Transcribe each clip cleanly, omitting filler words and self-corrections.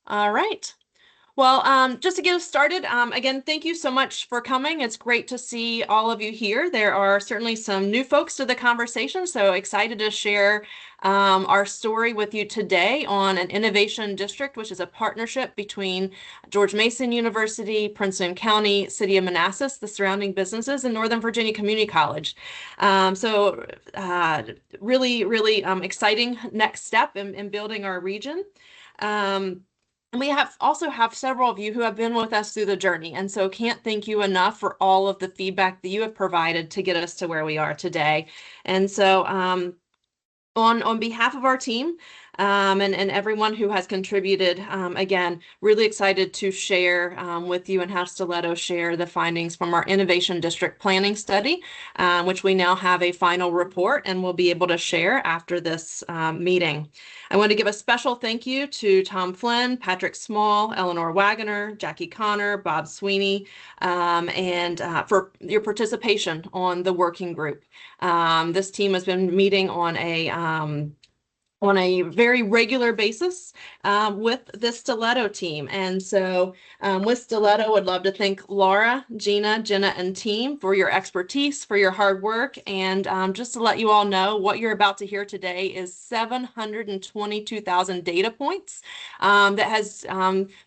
All right. Well, just to get us started, again, thank you so much for coming. It's great to see all of you here. There are certainly some new folks to the conversation, so excited to share our story with you today on an innovation district, which is a partnership between George Mason University, Prince William County, City of Manassas, the surrounding businesses, and Northern Virginia Community College. So really, really exciting next step in building our region. Um, and we also have several of you who have been with us through the journey, and so can't thank you enough for all of the feedback that you have provided to get us to where we are today. And so on behalf of our team and everyone who has contributed, again, really excited to share with you and have Stiletto share the findings from our Innovation District Planning Study, which we now have a final report and will be able to share after this meeting. I want to give a special thank you to Tom Flynn, Patrick Small, Eleanor Wagoner, Jackie Connor, Bob Sweeney, and for your participation on the working group. This team has been meeting on a very regular basis with the Stiletto team. And so with Stiletto, would love to thank Laura, Gina, Jenna, and team for your expertise, for your hard work. And just to let you all know, what you're about to hear today is 722,000 data points that has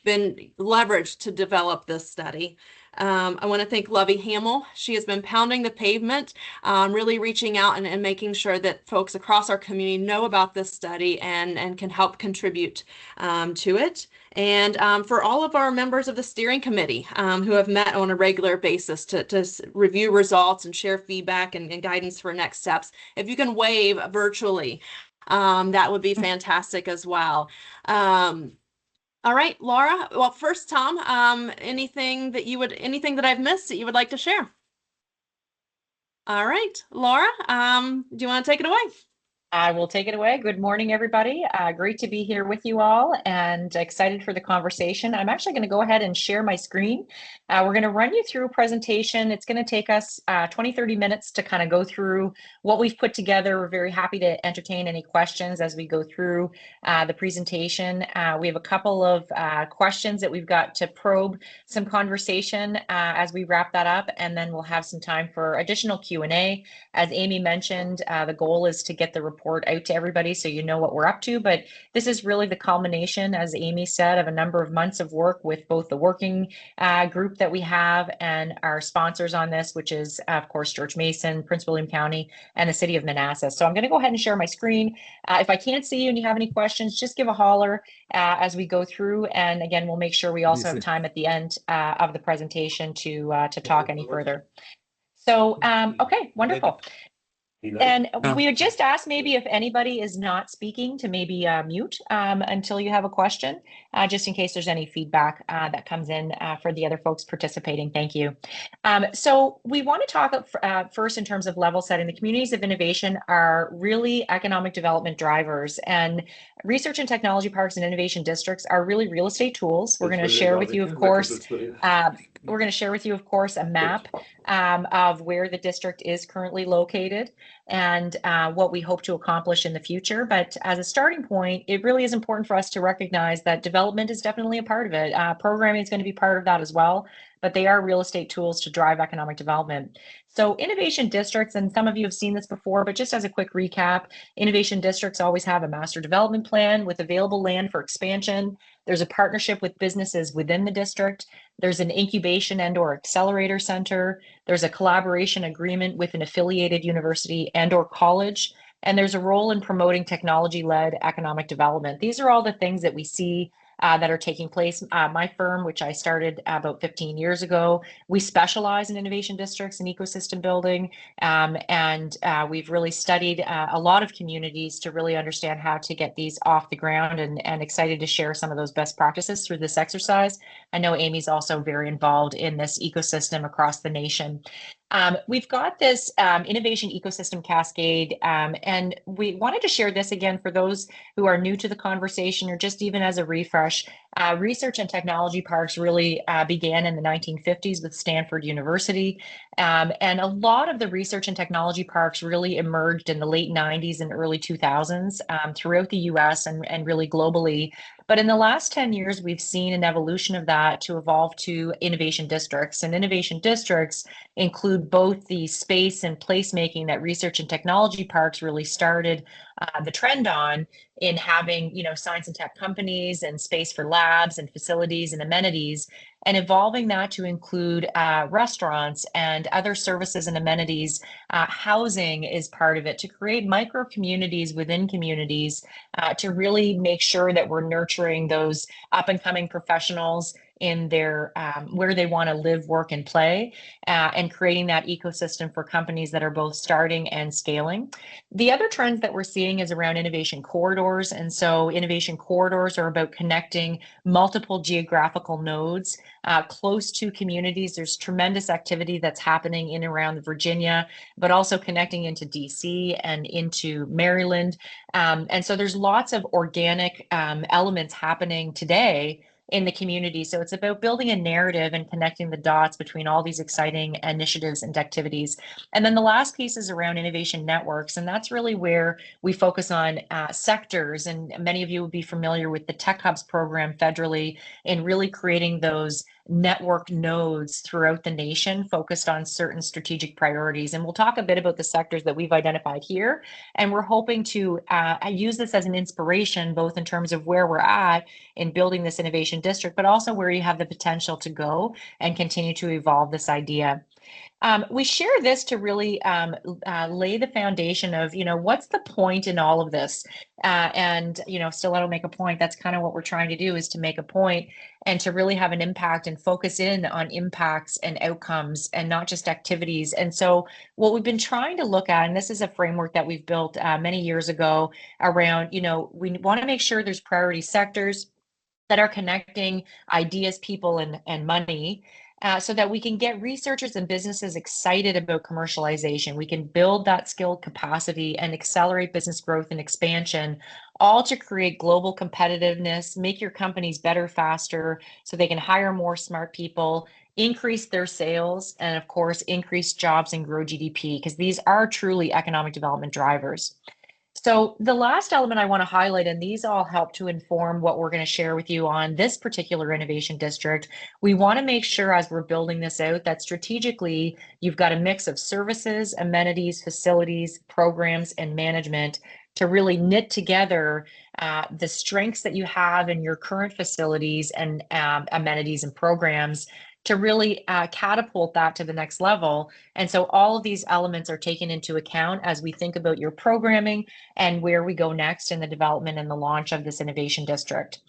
been leveraged to develop this study. I want to thank Lovey Hamill. She has been pounding the pavement, really reaching out and making sure that folks across our community know about this study and can help contribute to it. And for all of our members of the steering committee who have met on a regular basis to review results and share feedback and guidance for next steps, if you can wave virtually, that would be fantastic as well. All right, Laura. Well, first, Tom, anything that I've missed that you would like to share? All right, Laura, do you want to take it away? I will take it away. Good morning, everybody. Great to be here with you all and excited for the conversation. I'm actually going to go ahead and share my screen. We're going to run you through a presentation. It's going to take us 20-30 minutes to kind of go through what we've put together. We're very happy to entertain any questions as we go through the presentation. We have a couple of questions that we've got to probe some conversation as we wrap that up, and then we'll have some time for additional Q&A. As Amy mentioned, the goal is to get the report out to everybody so you know what we're up to. But this is really the culmination, as Amy said, of a number of months of work with both the working group that we have and our sponsors on this, which is, of course, George Mason, Prince William County, and the City of Manassas. So I'm going to go ahead and share my screen. If I can't see you and you have any questions, just give a holler as we go through. And again, we'll make sure we also have time at the end of the presentation to talk any further. So, okay, wonderful. And we would just ask maybe if anybody is not speaking to maybe mute until you have a question, just in case there's any feedback that comes in for the other folks participating. Thank you. So we want to talk first in terms of level setting. The communities of innovation are really economic development drivers, and research and technology parks and innovation districts are really real estate tools. We're going to share with you, of course, a map of where the district is currently located and what we hope to accomplish in the future. But as a starting point, it really is important for us to recognize that development is definitely a part of it. Programming is going to be part of that as well, but they are real estate tools to drive economic development. So innovation districts, and some of you have seen this before, but just as a quick recap, innovation districts always have a master development plan with available land for expansion. There's a partnership with businesses within the district. There's an incubation and/or accelerator center. There's a collaboration agreement with an affiliated university and/or college. And there's a role in promoting technology-led economic development. These are all the things that we see that are taking place. My firm, which I started about 15 years ago, we specialize in innovation districts and ecosystem building. And we've really studied a lot of communities to really understand how to get these off the ground, and excited to share some of those best practices through this exercise. I know Amy's also very involved in this ecosystem across the nation. We've got this innovation ecosystem cascade, and we wanted to share this again for those who are new to the conversation, or just even as a refresh. Research and technology parks really began in the 1950s with Stanford University. And a lot of the research and technology parks really emerged in the late 90s and early 2000s throughout the US and really globally But in the last 10 years, we've seen an evolution of that to evolve to innovation districts. And innovation districts include both the space and placemaking that research and technology parks really started the trend on in having, science and tech companies and space for labs and facilities and amenities, and evolving that to include restaurants and other services and amenities. Housing is part of it to create micro communities within communities to really make sure that we're nurturing those up and coming professionals in their where they want to live, work, and play, and creating that ecosystem for companies that are both starting and scaling. The other trends that we're seeing is around innovation corridors. And so innovation corridors are about connecting multiple geographical nodes close to communities. There's tremendous activity that's happening in and around Virginia, but also connecting into DC and into Maryland. And so there's lots of organic elements happening today in the community. So it's about building a narrative and connecting the dots between all these exciting initiatives and activities. And then the last piece is around innovation networks. And that's really where we focus on sectors. And many of you will be familiar with the Tech Hubs program federally in really creating those network nodes throughout the nation focused on certain strategic priorities. And we'll talk a bit about the sectors that we've identified here. And we're hoping to use this as an inspiration, both in terms of where we're at in building this innovation district, but also where you have the potential to go and continue to evolve this idea. We share this to really lay the foundation of, what's the point in all of this? And, still, I don't make a point. That's kind of what we're trying to do, is to make a point and to really have an impact and focus in on impacts and outcomes and not just activities. And so what we've been trying to look at, and this is a framework that we've built many years ago around, we want to make sure there's priority sectors that are connecting ideas, people, and money, so that we can get researchers and businesses excited about commercialization. We can build that skilled capacity and accelerate business growth and expansion, all to create global competitiveness, make your companies better, faster, so they can hire more smart people, increase their sales, and of course, increase jobs and grow GDP, because these are truly economic development drivers. So the last element I want to highlight, and these all help to inform what we're going to share with you on this particular innovation district. We want to make sure as we're building this out that strategically you've got a mix of services, amenities, facilities, programs, and management to really knit together the strengths that you have in your current facilities and amenities and programs to really catapult that to the next level. And so all of these elements are taken into account as we think about your programming and where we go next in the development and the launch of this innovation district.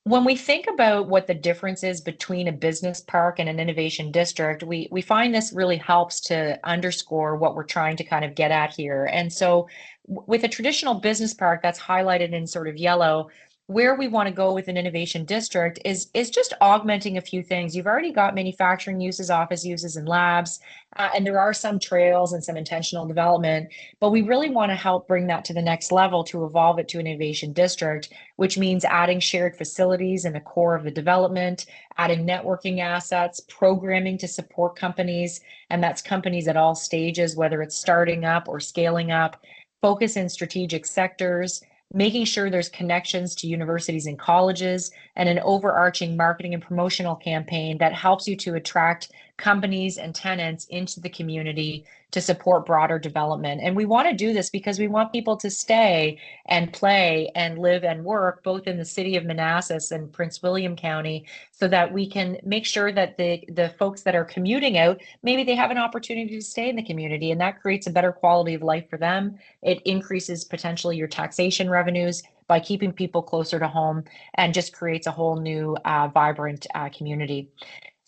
When we think about what the difference is between a business park and an innovation district, we find this really helps to underscore what we're trying to kind of get at here. And so with a traditional business park that's highlighted in sort of yellow, where we want to go with an innovation district is just augmenting a few things. You've already got manufacturing uses, office uses, and labs, and there are some trails and some intentional development, but we really want to help bring that to the next level to evolve it to an innovation district, which means adding shared facilities in the core of the development, adding networking assets, programming to support companies, and that's companies at all stages, whether it's starting up or scaling up, focus in strategic sectors, making sure there's connections to universities and colleges, and an overarching marketing and promotional campaign that helps you to attract companies and tenants into the community to support broader development. And we want to do this because we want people to stay and play and live and work both in the city of Manassas and Prince William County, so that we can make sure that the folks that are commuting out, maybe they have an opportunity to stay in the community, and that creates a better quality of life for them. It increases potentially your taxation revenues by keeping people closer to home, and just creates a whole new vibrant community.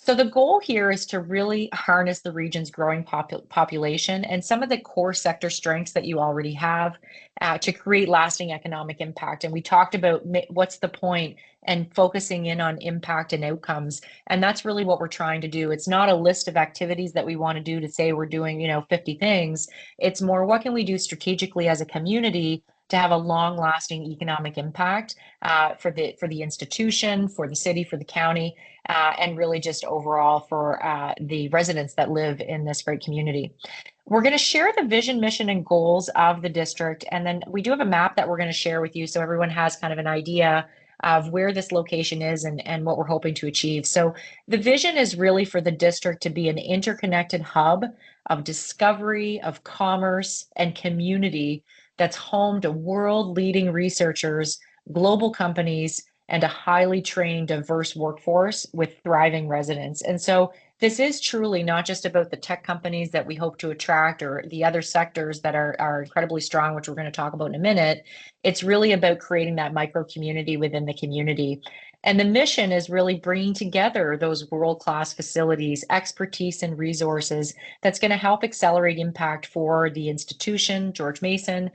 So the goal here is to really harness the region's growing population and some of the core sector strengths that you already have to create lasting economic impact. And we talked about what's the point and focusing in on impact and outcomes. And that's really what we're trying to do. It's not a list of activities that we want to do to say we're doing, 50 things. It's more, what can we do strategically as a community to have a long-lasting economic impact for the institution, for the city, for the county, and really just overall for the residents that live in this great community. We're going to share the vision, mission, and goals of the district, and then we do have a map that we're going to share with you so everyone has kind of an idea of where this location is and what we're hoping to achieve. So the vision is really for the district to be an interconnected hub of discovery, of commerce, and community that's home to world-leading researchers, global companies, and a highly trained, diverse workforce with thriving residents. And so this is truly not just about the tech companies that we hope to attract or the other sectors that are incredibly strong, which we're going to talk about in a minute. It's really about creating that micro community within the community. And the mission is really bringing together those world-class facilities, expertise, and resources that's going to help accelerate impact for the institution, George Mason,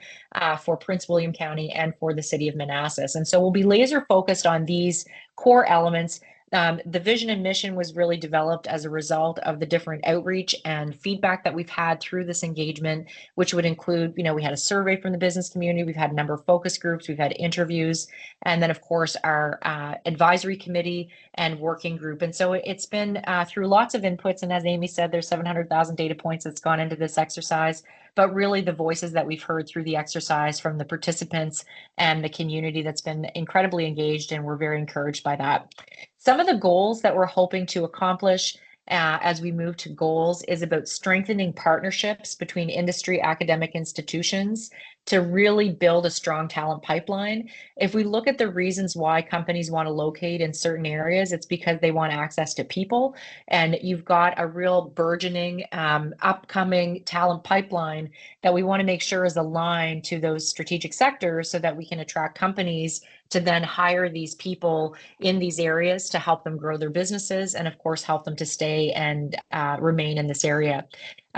for Prince William County, and for the city of Manassas. And so we'll be laser focused on these core elements. The vision and mission was really developed as a result of the different outreach and feedback that we've had through this engagement, which would include, we had a survey from the business community, we've had a number of focus groups, we've had interviews, and then of course our advisory committee and working group. And so it's been through lots of inputs. And as Amy said, there's 700,000 data points that's gone into this exercise, but really the voices that we've heard through the exercise from the participants and the community that's been incredibly engaged, and we're very encouraged by that. Some of the goals that we're hoping to accomplish as we move to goals is about strengthening partnerships between industry academic institutions to really build a strong talent pipeline. If we look at the reasons why companies want to locate in certain areas, it's because they want access to people. And you've got a real burgeoning upcoming talent pipeline that we want to make sure is aligned to those strategic sectors so that we can attract companies to then hire these people in these areas to help them grow their businesses and, of course, help them to stay and remain in this area.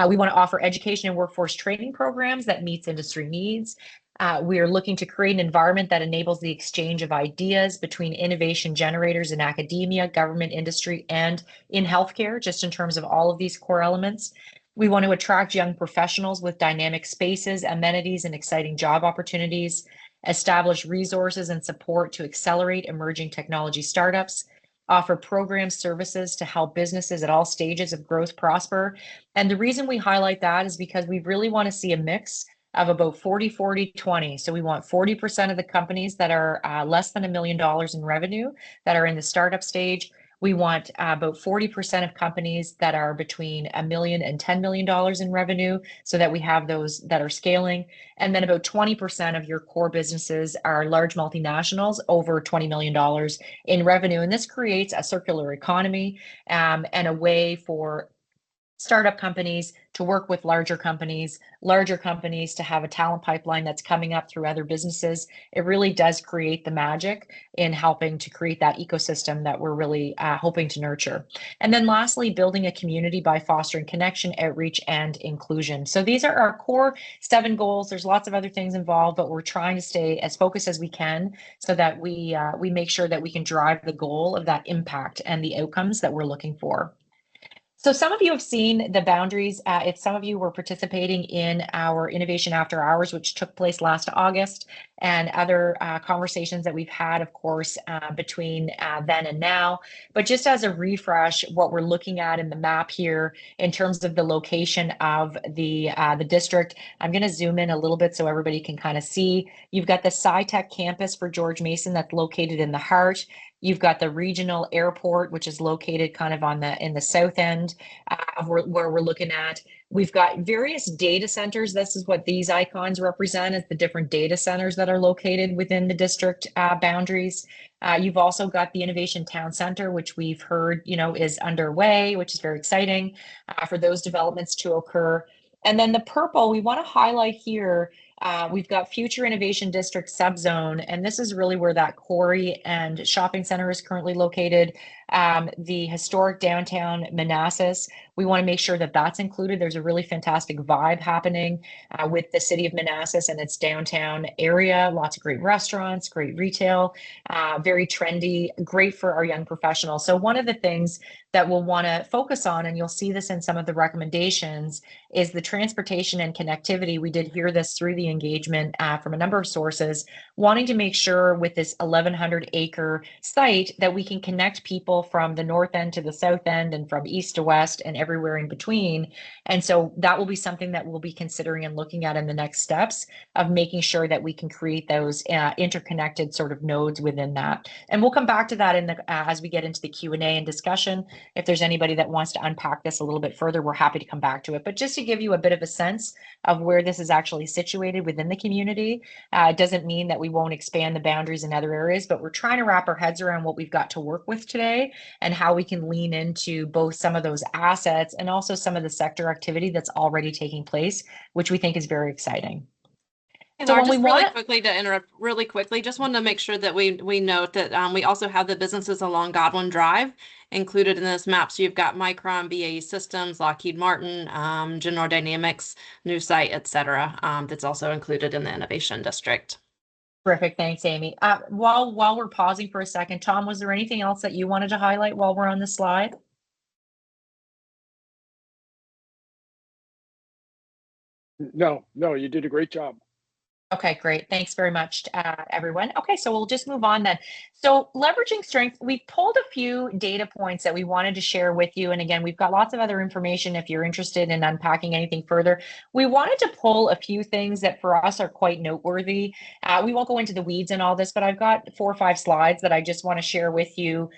We want to offer education and workforce training programs that meets industry needs. We are looking to create an environment that enables the exchange of ideas between innovation generators in academia, government, industry, and in healthcare, just in terms of all of these core elements. We want to attract young professionals with dynamic spaces, amenities, and exciting job opportunities, establish resources and support to accelerate emerging technology startups, offer programs, services to help businesses at all stages of growth prosper. And the reason we highlight that is because we really want to see a mix of about 40, 40, 20. So we want 40% of the companies that are less than $1 million in revenue that are in the startup stage. We want about 40% of companies that are between $1 million and $10 million in revenue so that we have those that are scaling. And then about 20% of your core businesses are large multinationals over $20 million in revenue. And this creates a circular economy and a way for startup companies to work with larger companies to have a talent pipeline that's coming up through other businesses. It really does create the magic in helping to create that ecosystem that we're really hoping to nurture. And then lastly, building a community by fostering connection, outreach, and inclusion. So these are our core 7 goals. There's lots of other things involved, but we're trying to stay as focused as we can so that we make sure that we can drive the goal of that impact and the outcomes that we're looking for. So some of you have seen the boundaries. If some of you were participating in our Innovation After Hours, which took place last August, and other conversations that we've had, of course, between then and now. But just as a refresh, what we're looking at in the map here in terms of the location of the district, I'm going to zoom in a little bit so everybody can kind of see. You've got the SciTech campus for George Mason that's located in the heart. You've got the regional airport, which is located kind of in the south end of where we're looking at. We've got various data centers. This is what these icons represent, is the different data centers that are located within the district boundaries. You've also got the Innovation Town Center, which we've heard, is underway, which is very exciting for those developments to occur. And then the purple, we want to highlight here, we've got Future Innovation District subzone, and this is really where that quarry and shopping center is currently located. The historic downtown Manassas, we want to make sure that that's included. There's a really fantastic vibe happening with the city of Manassas and its downtown area. Lots of great restaurants, great retail, very trendy, great for our young professionals. So one of the things that we'll want to focus on, and you'll see this in some of the recommendations, is the transportation and connectivity. We did hear this through the community engagement from a number of sources, wanting to make sure with this 1,100-acre site that we can connect people from the north end to the south end and from east to west and everywhere in between. And so that will be something that we'll be considering and looking at in the next steps of making sure that we can create those interconnected sort of nodes within that. And we'll come back to that in the as we get into the Q&A and discussion. If there's anybody that wants to unpack this a little bit further, we're happy to come back to it. But just to give you a bit of a sense of where this is actually situated within the community, it doesn't mean that we won't expand the boundaries in other areas, but we're trying to wrap our heads around what we've got to work with today and how we can lean into both some of those assets and also some of the sector activity that's already taking place, which we think is very exciting. And So Laura, when we just really want quickly to interrupt really quickly, just wanted to make sure that we note that we also have the businesses along Godwin Drive included in this map. So you've got Micron, BAE Systems, Lockheed Martin, General Dynamics, New Site, et cetera, that's also included in the Innovation District. Terrific. Thanks, Amy. While we're pausing for a second, Tom, was there anything else that you wanted to highlight while we're on the slide? No, you did a great job. Okay, great. Thanks very much, everyone. Okay, so we'll just move on then. So leveraging strength, we pulled a few data points that we wanted to share with you. And again, we've got lots of other information if you're interested in unpacking anything further. We wanted to pull a few things that for us are quite noteworthy. We won't go into the weeds and all this, but I've got 4 or 5 slides that I just want to share with you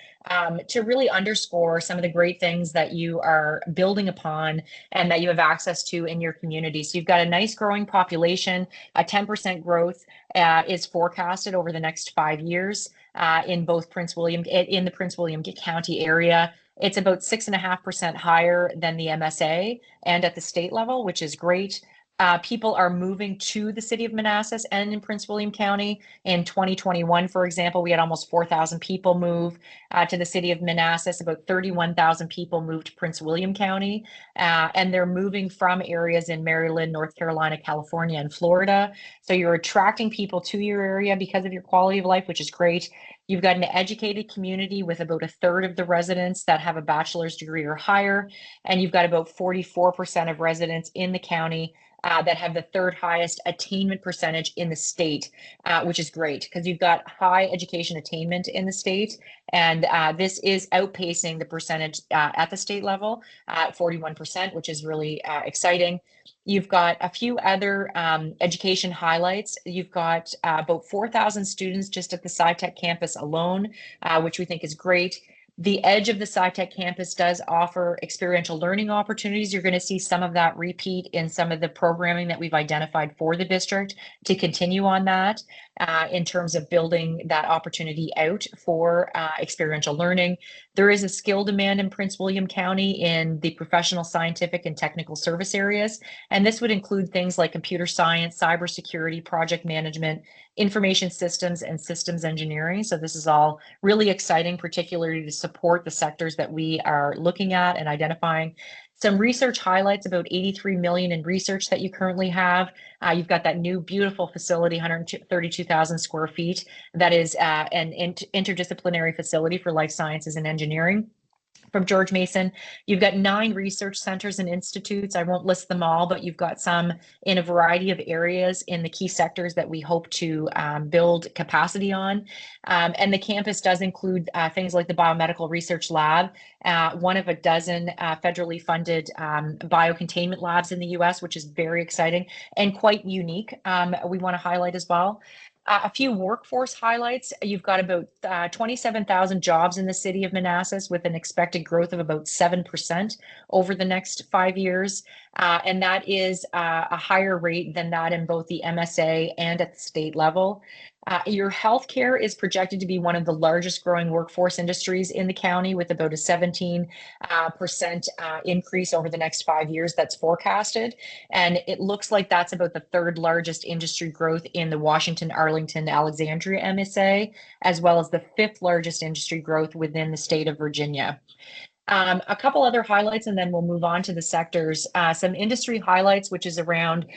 to really underscore some of the great things that you are building upon and that you have access to in your community. So you've got a nice growing population, a 10% growth is forecasted over the next 5 years in both in the Prince William County area. It's about 6.5% higher than the MSA and at the state level, which is great. People are moving to the city of Manassas and in Prince William County. In 2021, for example, we had almost 4,000 people move to the city of Manassas. About 31,000 people moved to Prince William County, and they're moving from areas in Maryland, North Carolina, California, and Florida. So you're attracting people to your area because of your quality of life, which is great. You've got an educated community with about 1/3 of the residents that have a bachelor's degree or higher, and you've got about 44% of residents in the county that have the 3rd highest attainment percentage in the state, which is great because you've got high education attainment in the state. And this is outpacing the percentage at the state level at 41%, which is really exciting. You've got a few other education highlights. You've got about 4,000 students just at the SciTech campus alone, which we think is great. The edge of the SciTech campus does offer experiential learning opportunities. You're going to see some of that repeat in some of the programming that we've identified for the district to continue on that in terms of building that opportunity out for experiential learning. There is a skill demand in Prince William County in the professional, scientific, and technical service areas. And this would include things like computer science, cybersecurity, project management, information systems, and systems engineering. So this is all really exciting, particularly to support the sectors that we are looking at and identifying. Some research highlights about 83 million in research that you currently have. You've got that new beautiful facility, 132,000 square feet, that is an interdisciplinary facility for life sciences and engineering. From George Mason, you've got 9 research centers and institutes. I won't list them all, but you've got some in a variety of areas in the key sectors that we hope to build capacity on. And the campus does include things like the Biomedical Research Lab, one of a dozen federally funded biocontainment labs in the US, which is very exciting and quite unique. We want to highlight as well. A few workforce highlights. You've got about 27,000 jobs in the city of Manassas with an expected growth of about 7% over the next 5 years. And that is a higher rate than that in both the MSA and at the state level. Your healthcare is projected to be one of the largest growing workforce industries in the county with about a 17% increase over the next 5 years that's forecasted. And it looks like that's about the 3rd largest industry growth in the Washington, Arlington, Alexandria MSA, as well as the 5th largest industry growth within the state of Virginia. A couple other highlights, and then we'll move on to the sectors. Some industry highlights, which is around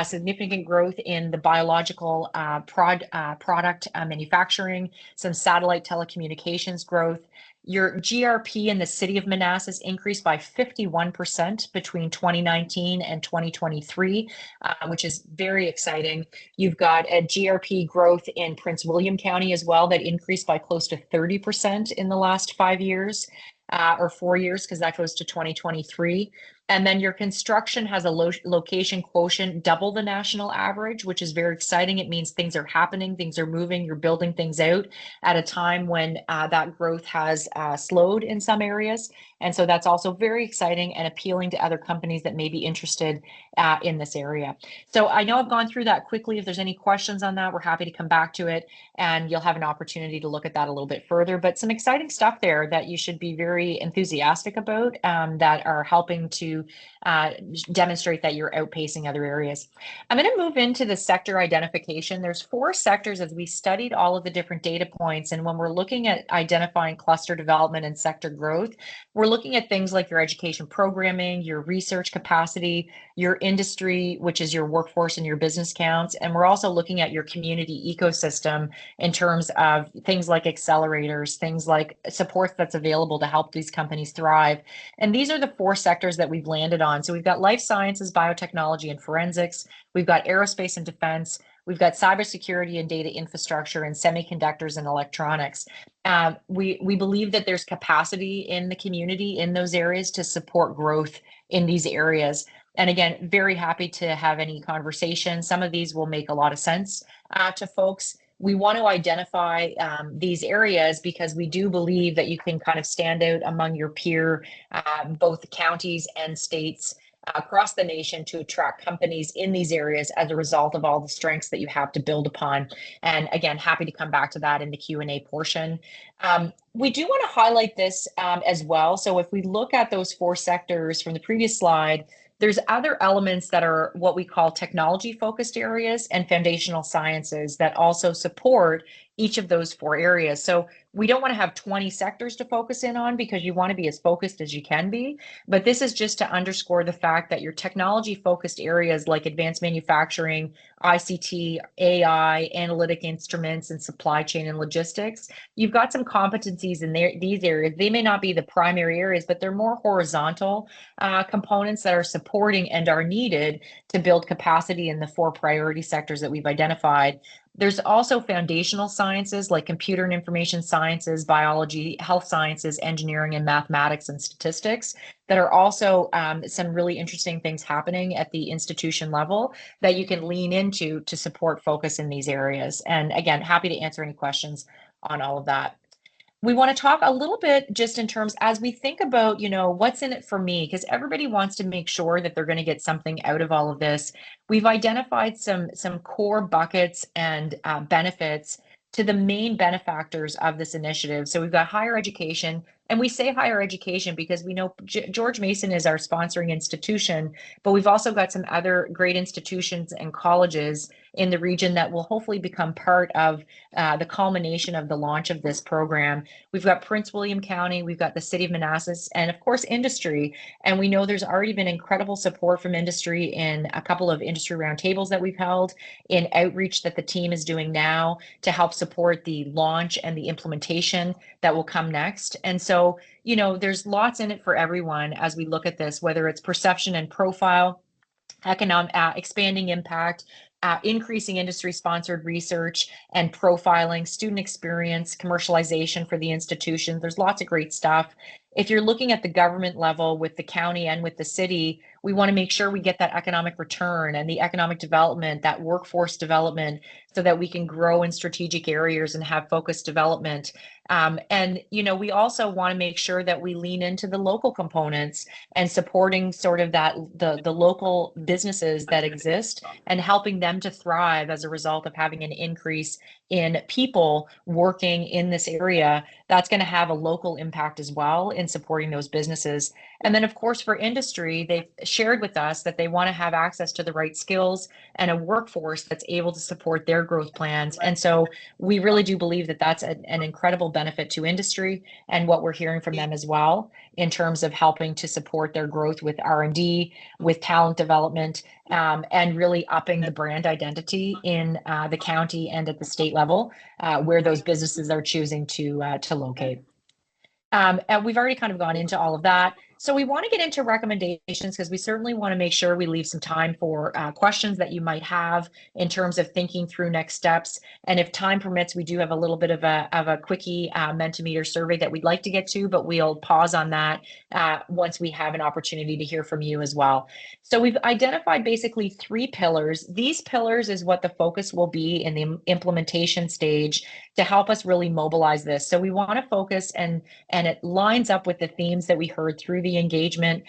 significant growth in the biological product manufacturing, some satellite telecommunications growth. Your GRP in the city of Manassas increased by 51% between 2019 and 2023, which is very exciting. You've got a GRP growth in Prince William County as well that increased by close to 30% in the last 5 years. Or 4 years, because that goes to 2023. And then your construction has a location quotient double the national average, which is very exciting. It means things are happening, things are moving, you're building things out at a time when that growth has slowed in some areas. And so that's also very exciting and appealing to other companies that may be interested in this area. So I know I've gone through that quickly. If there's any questions on that, we're happy to come back to it, and you'll have an opportunity to look at that a little bit further. But some exciting stuff there that you should be very enthusiastic about, that are helping to demonstrate that you're outpacing other areas. I'm going to move into the sector identification. There's 4 sectors as we studied all of the different data points. And when we're looking at identifying cluster development and sector growth, we're looking at things like your education programming, your research capacity, your industry, which is your workforce and your business counts. And we're also looking at your community ecosystem in terms of things like accelerators, things like support that's available to help these companies thrive. And these are the 4 sectors that we've landed on. So we've got life sciences, biotechnology, and forensics. We've got aerospace and defense. We've got cybersecurity and data infrastructure and semiconductors and electronics. We believe that there's capacity in the community in those areas to support growth in these areas. And again, very happy to have any conversation. Some of these will make a lot of sense to folks. We want to identify these areas because we do believe that you can kind of stand out among your peer, both counties and states across the nation, to attract companies in these areas as a result of all the strengths that you have to build upon. And again, happy to come back to that in the Q&A portion. We do want to highlight this as well. So if we look at those 4 sectors from the previous slide, there's other elements that are what we call technology focused areas and foundational sciences that also support each of those 4 areas. So we don't want to have 20 sectors to focus in on because you want to be as focused as you can be. But this is just to underscore the fact that your technology focused areas like advanced manufacturing, ICT, AI, analytic instruments, and supply chain and logistics, you've got some competencies in these areas. They may not be the primary areas, but they're more horizontal components that are supporting and are needed to build capacity in the 4 priority sectors that we've identified. There's also foundational sciences like computer and information sciences, biology, health sciences, engineering, and mathematics and statistics that are also some really interesting things happening at the institution level that you can lean into to support focus in these areas. And again, happy to answer any questions on all of that. We want to talk a little bit just in terms as we think about, what's in it for me, because everybody wants to make sure that they're going to get something out of all of this. We've identified some core buckets and benefits to the main benefactors of this initiative. So we've got higher education, and we say higher education because we know George Mason is our sponsoring institution, but we've also got some other great institutions and colleges in the region that will hopefully become part of the culmination of the launch of this program. We've got Prince William County, we've got the city of Manassas, and of course industry. And we know there's already been incredible support from industry in a couple of industry roundtables that we've held, in outreach that the team is doing now to help support the launch and the implementation that will come next. And so, there's lots in it for everyone as we look at this, whether it's perception and profile, economic expanding impact, increasing industry sponsored research and profiling, student experience, commercialization for the institution. There's lots of great stuff. If you're looking at the government level with the county and with the city, we want to make sure we get that economic return and the economic development, that workforce development, so that we can grow in strategic areas and have focused development. And we also want to make sure that we lean into the local components and supporting sort of that the local businesses that exist and helping them to thrive as a result of having an increase in people working in this area. That's going to have a local impact as well in supporting those businesses. And then, of course, for industry, they've shared with us that they want to have access to the right skills and a workforce that's able to support their growth plans. And so we really do believe that that's an incredible benefit to industry and what we're hearing from them as well in terms of helping to support their growth with R&D, with talent development, and really upping the brand identity in the county and at the state level where those businesses are choosing to locate. And we've already kind of gone into all of that. So we want to get into recommendations because we certainly want to make sure we leave some time for questions that you might have in terms of thinking through next steps. And if time permits, we do have a little bit of a quickie Mentimeter survey that we'd like to get to, but we'll pause on that once we have an opportunity to hear from you as well. So we've identified basically 3 pillars. These pillars is what the focus will be in the implementation stage to help us really mobilize this. So we want to focus and it lines up with the themes that we heard through the engagement,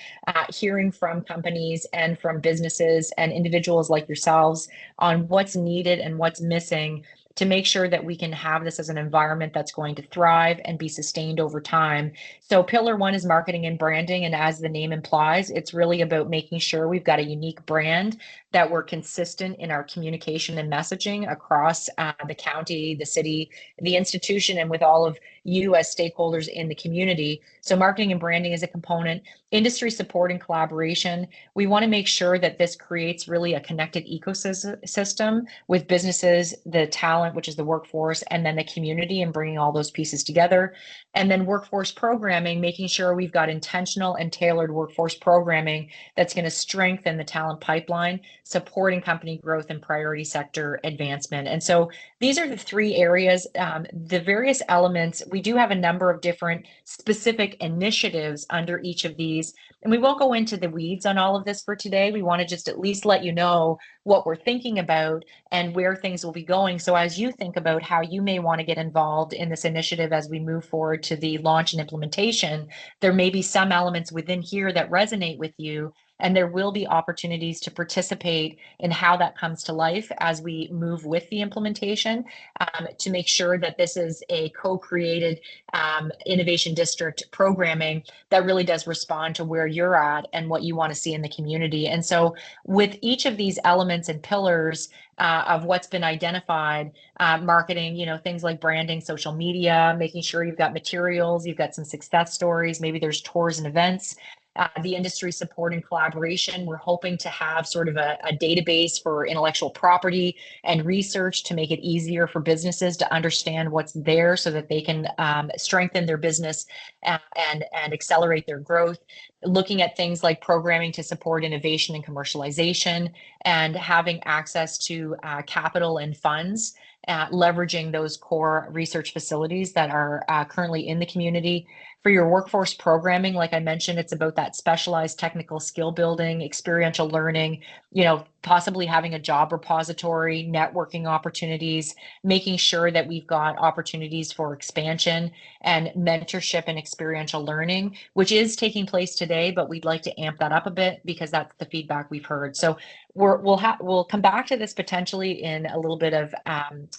hearing from companies and from businesses and individuals like yourselves on what's needed and what's missing to make sure that we can have this as an environment that's going to thrive and be sustained over time. So pillar 1 is marketing and branding. And as the name implies, it's really about making sure we've got a unique brand, that we're consistent in our communication and messaging across the county, the city, the institution, and with all of you as stakeholders in the community. So marketing and branding is a component. Industry support and collaboration. We want to make sure that this creates really a connected ecosystem with businesses, the talent, which is the workforce, and then the community, and bringing all those pieces together. And then workforce programming, making sure we've got intentional and tailored workforce programming that's going to strengthen the talent pipeline, supporting company growth and priority sector advancement. And so these are the 3 areas. The various elements, we do have a number of different specific initiatives under each of these, and we won't go into the weeds on all of this for today. We want to just at least let you know what we're thinking about and where things will be going. So as you think about how you may want to get involved in this initiative as we move forward to the launch and implementation, there may be some elements within here that resonate with you, and there will be opportunities to participate in how that comes to life as we move with the implementation, to make sure that this is a co-created innovation district programming that really does respond to where you're at and what you want to see in the community. And so with each of these elements and pillars of what's been identified, marketing, things like branding, social media, making sure you've got materials, you've got some success stories, maybe there's tours and events. The industry support and collaboration. We're hoping to have sort of a database for intellectual property and research to make it easier for businesses to understand what's there so that they can strengthen their business and accelerate their growth. Looking at things like programming to support innovation and commercialization, and having access to capital and funds, leveraging those core research facilities that are currently in the community. For your workforce programming, like I mentioned, it's about that specialized technical skill building, experiential learning, possibly having a job repository, networking opportunities, making sure that we've got opportunities for expansion and mentorship and experiential learning, which is taking place today, but we'd like to amp that up a bit because that's the feedback we've heard. So we'll come back to this potentially in a little bit of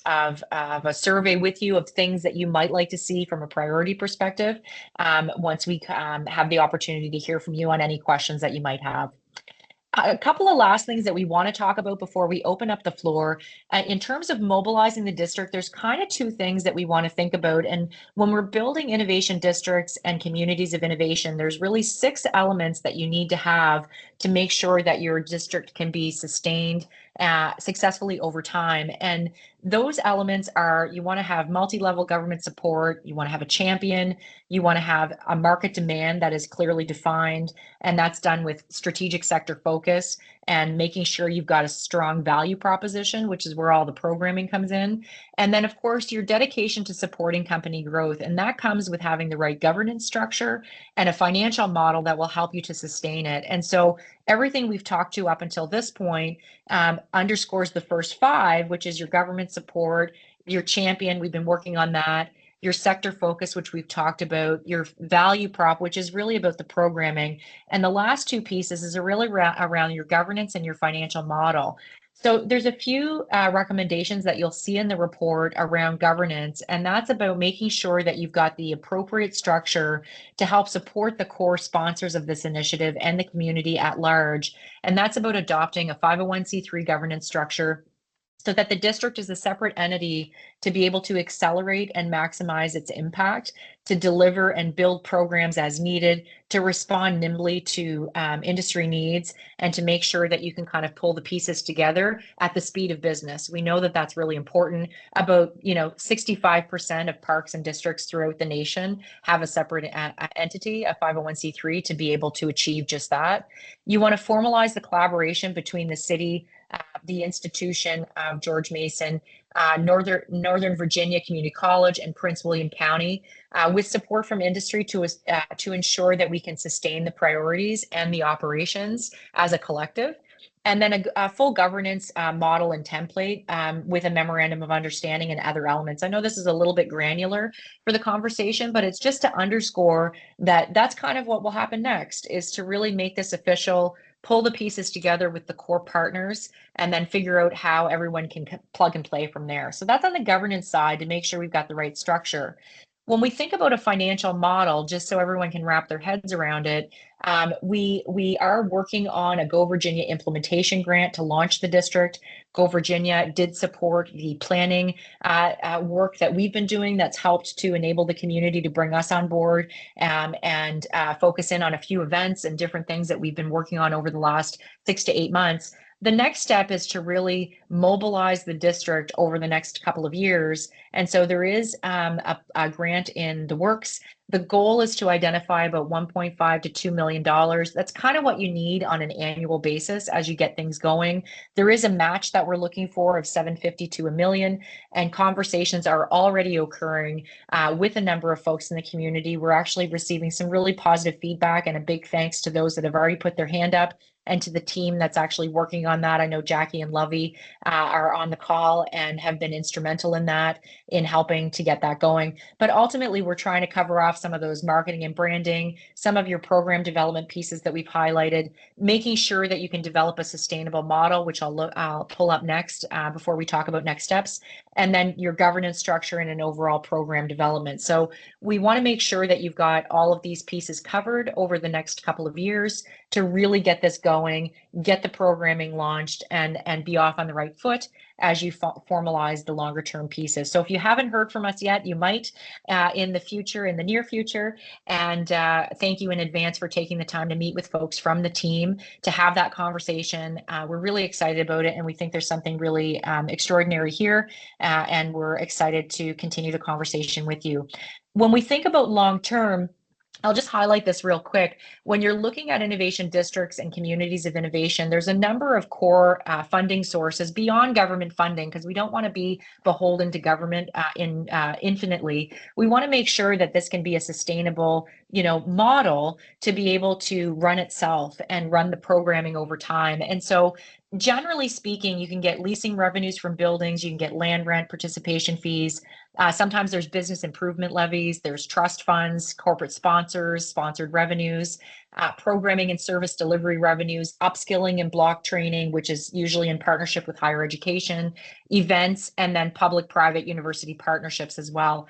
a survey with you of things that you might like to see from a priority perspective, once we have the opportunity to hear from you on any questions that you might have. A couple of last things that we want to talk about before we open up the floor. In terms of mobilizing the district, there's kind of 2 things that we want to think about. And when we're building innovation districts and communities of innovation, there's really 6 elements that you need to have to make sure that your district can be sustained successfully over time. And those elements are, you want to have multi-level government support, you want to have a champion, you want to have a market demand that is clearly defined, and that's done with strategic sector focus and making sure you've got a strong value proposition, which is where all the programming comes in. And then, of course, your dedication to supporting company growth. And that comes with having the right governance structure and a financial model that will help you to sustain it. And so everything we've talked to up until this point underscores the first 5, which is your government support, your champion, we've been working on that, your sector focus, which we've talked about, your value prop, which is really about the programming. And the last 2 pieces is really around your governance and your financial model. So there's a few recommendations that you'll see in the report around governance, and that's about making sure that you've got the appropriate structure to help support the core sponsors of this initiative and the community at large. And that's about adopting a 501c3 governance structure so that the district is a separate entity to be able to accelerate and maximize its impact, to deliver and build programs as needed, to respond nimbly to industry needs, and to make sure that you can kind of pull the pieces together at the speed of business. We know that that's really important. About 65% of parks and districts throughout the nation have a separate entity, a 501c3, to be able to achieve just that. You want to formalize the collaboration between the city, the institution of George Mason, Northern Virginia Community College, and Prince William County, with support from industry to ensure that we can sustain the priorities and the operations as a collective. And then a full governance model and template with a memorandum of understanding and other elements. I know this is a little bit granular for the conversation, but it's just to underscore that that's kind of what will happen next, is to really make this official, pull the pieces together with the core partners, and then figure out how everyone can plug and play from there. So that's on the governance side, to make sure we've got the right structure. When we think about a financial model, just so everyone can wrap their heads around it, we are working on a Go Virginia implementation grant to launch the district. Go Virginia did support the planning work that we've been doing that's helped to enable the community to bring us on board and focus in on a few events and different things that we've been working on over the last 6 to 8 months. The next step is to really mobilize the district over the next couple of years. And so there is a grant in the works. The goal is to identify about $1.5 to $2 million. That's kind of what you need on an annual basis as you get things going. There is a match that we're looking for of 750 to $1 million, and conversations are already occurring with a number of folks in the community. We're actually receiving some really positive feedback, and a big thanks to those that have already put their hand up and to the team that's actually working on that. I know Jackie and Lovey are on the call and have been instrumental in that, in helping to get that going. But ultimately, we're trying to cover off some of those marketing and branding, some of your program development pieces that we've highlighted, making sure that you can develop a sustainable model, which I'll pull up next before we talk about next steps, and then your governance structure and an overall program development. So we want to make sure that you've got all of these pieces covered over the next couple of years to really get this going, get the programming launched, and be off on the right foot as you formalize the longer term pieces. So if you haven't heard from us yet, you might in the near future. And thank you in advance for taking the time to meet with folks from the team to have that conversation. We're really excited about it, and we think there's something really extraordinary here, and we're excited to continue the conversation with you. When we think about long term, I'll just highlight this real quick. When you're looking at innovation districts and communities of innovation, there's a number of core funding sources beyond government funding, because we don't want to be beholden to government infinitely. We want to make sure that this can be a sustainable, model to be able to run itself and run the programming over time. And so generally speaking, you can get leasing revenues from buildings, you can get land rent participation fees. Sometimes there's business improvement levies, there's trust funds, corporate sponsors, sponsored revenues, programming and service delivery revenues, upskilling and block training, which is usually in partnership with higher education, events, and then public-private university partnerships as well.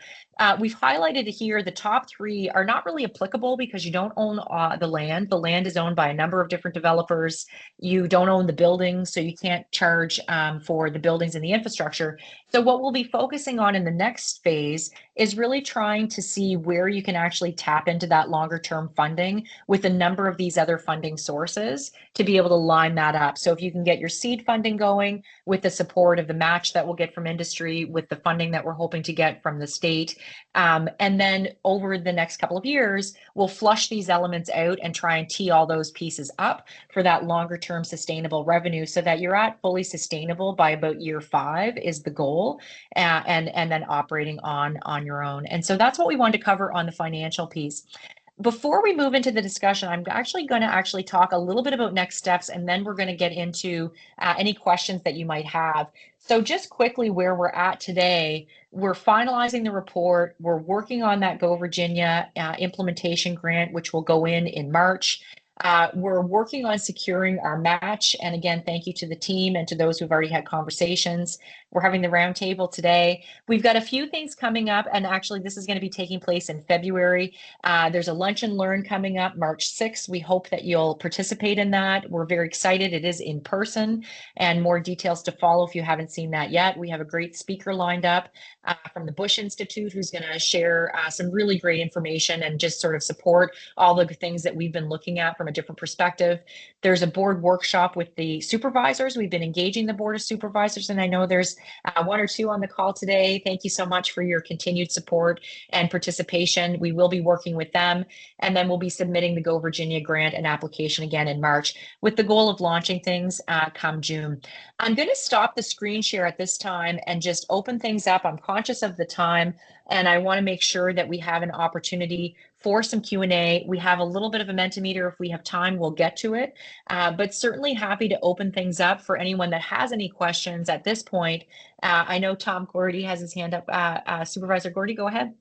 We've highlighted here the top three are not really applicable because you don't own the land. The land is owned by a number of different developers. You don't own the buildings, so you can't charge for the buildings and the infrastructure. So what we'll be focusing on in the next phase is really trying to see where you can actually tap into that longer term funding with a number of these other funding sources to be able to line that up. So if you can get your seed funding going with the support of the match that we'll get from industry, with the funding that we're hoping to get from the state, and then over the next couple of years, we'll flush these elements out and try and tee all those pieces up for that longer term sustainable revenue, so that you're at fully sustainable by about year 5 is the goal, and then operating on your own. And so that's what we wanted to cover on the financial piece. Before we move into the discussion, I'm actually going to talk a little bit about next steps, and then we're going to get into any questions that you might have. So just quickly, where we're at today, we're finalizing the report. We're working on that Go Virginia implementation grant, which will go in March. We're working on securing our match. And again, thank you to the team and to those who've already had conversations. We're having the roundtable today. We've got a few things coming up, and actually this is going to be taking place in February. There's a lunch and learn coming up March 6th. We hope that you'll participate in that. We're very excited. It is in person, and more details to follow if you haven't seen that yet. We have a great speaker lined up from the Bush Institute who's going to share some really great information and just sort of support all the things that we've been looking at from a different perspective. There's a board workshop with the supervisors. We've been engaging the board of supervisors, and I know there's one or two on the call today. Thank you so much for your continued support and participation. We will be working with them, and then we'll be submitting the Go Virginia grant and application again in March with the goal of launching things come June. I'm going to stop the screen share at this time and just open things up. I'm conscious of the time, and I want to make sure that we have an opportunity for some Q&A. We have a little bit of a Mentimeter. If we have time, we'll get to it, but certainly happy to open things up for anyone that has any questions at this point. I know Tom Gordy has his hand up. Supervisor Gordy, go ahead.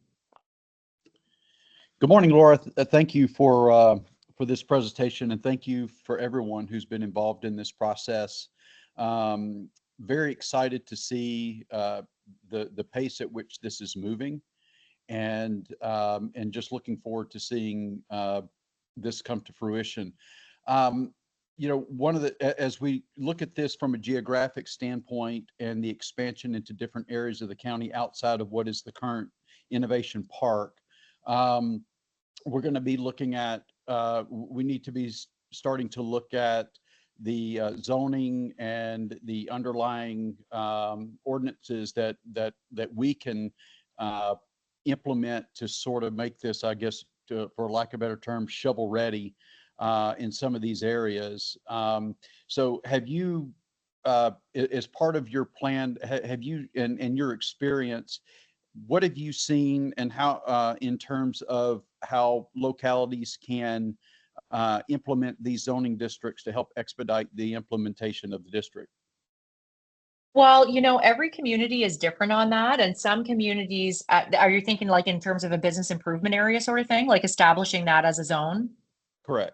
Good morning, Laura. Thank you for this presentation, and thank you for everyone who's been involved in this process. Very excited to see the pace at which this is moving, and just looking forward to seeing this come to fruition. You know, one of the, as we look at this from a geographic standpoint and the expansion into different areas of the county outside of what is the current innovation park, we're going to be looking at, we need to be starting to look at the zoning and the underlying ordinances that we can implement to sort of make this, I guess, for lack of a better term, shovel ready in some of these areas. So have you, as part of your plan, have you, in your experience, what have you seen and how, in terms of how localities can implement these zoning districts to help expedite the implementation of the district? Well, you know, every community is different on that. And some communities, are you thinking like in terms of a business improvement area sort of thing, like establishing that as a zone? Correct.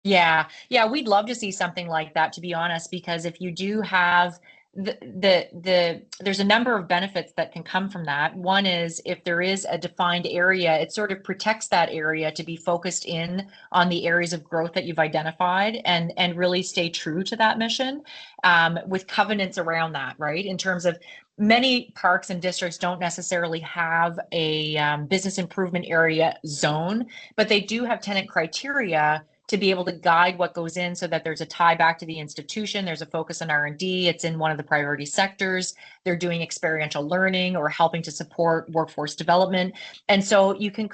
Yeah, we'd love to see something like that, to be honest, because if you do have there's a number of benefits that can come from that. One is if there is a defined area, it sort of protects that area to be focused in on the areas of growth that you've identified and really stay true to that mission, with covenants around that, right? In terms of many parks and districts don't necessarily have a business improvement area zone, but they do have tenant criteria to be able to guide what goes in so that there's a tie back to the institution. There's a focus on R&D. It's in one of the priority sectors. They're doing experiential learning or helping to support workforce development. And so you can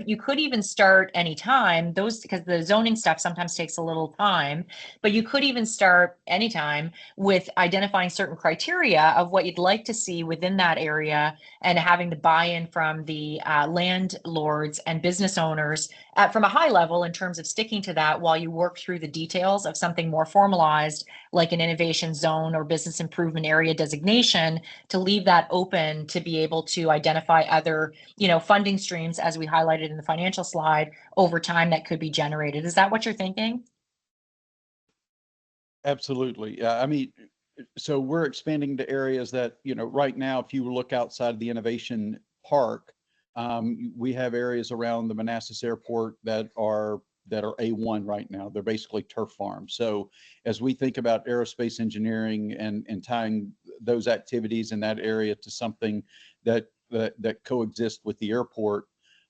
you could even start anytime, because the zoning stuff sometimes takes a little time, but you could even start anytime with identifying certain criteria of what you'd like to see within that area and having the buy-in from the landlords and business owners from a high level in terms of sticking to that while you work through the details of something more formalized like an innovation zone or business improvement area designation, to leave that open to be able to identify other, you know, funding streams, as we highlighted in the financial slide, over time that could be generated. Is that what you're thinking? Absolutely. I mean, so we're expanding to areas that, you know, right now, if you look outside of the innovation park, we have areas around the Manassas Airport that are A1 right now. They're basically turf farms. So as we think about aerospace engineering and tying those activities in that area to something that coexists with the airport,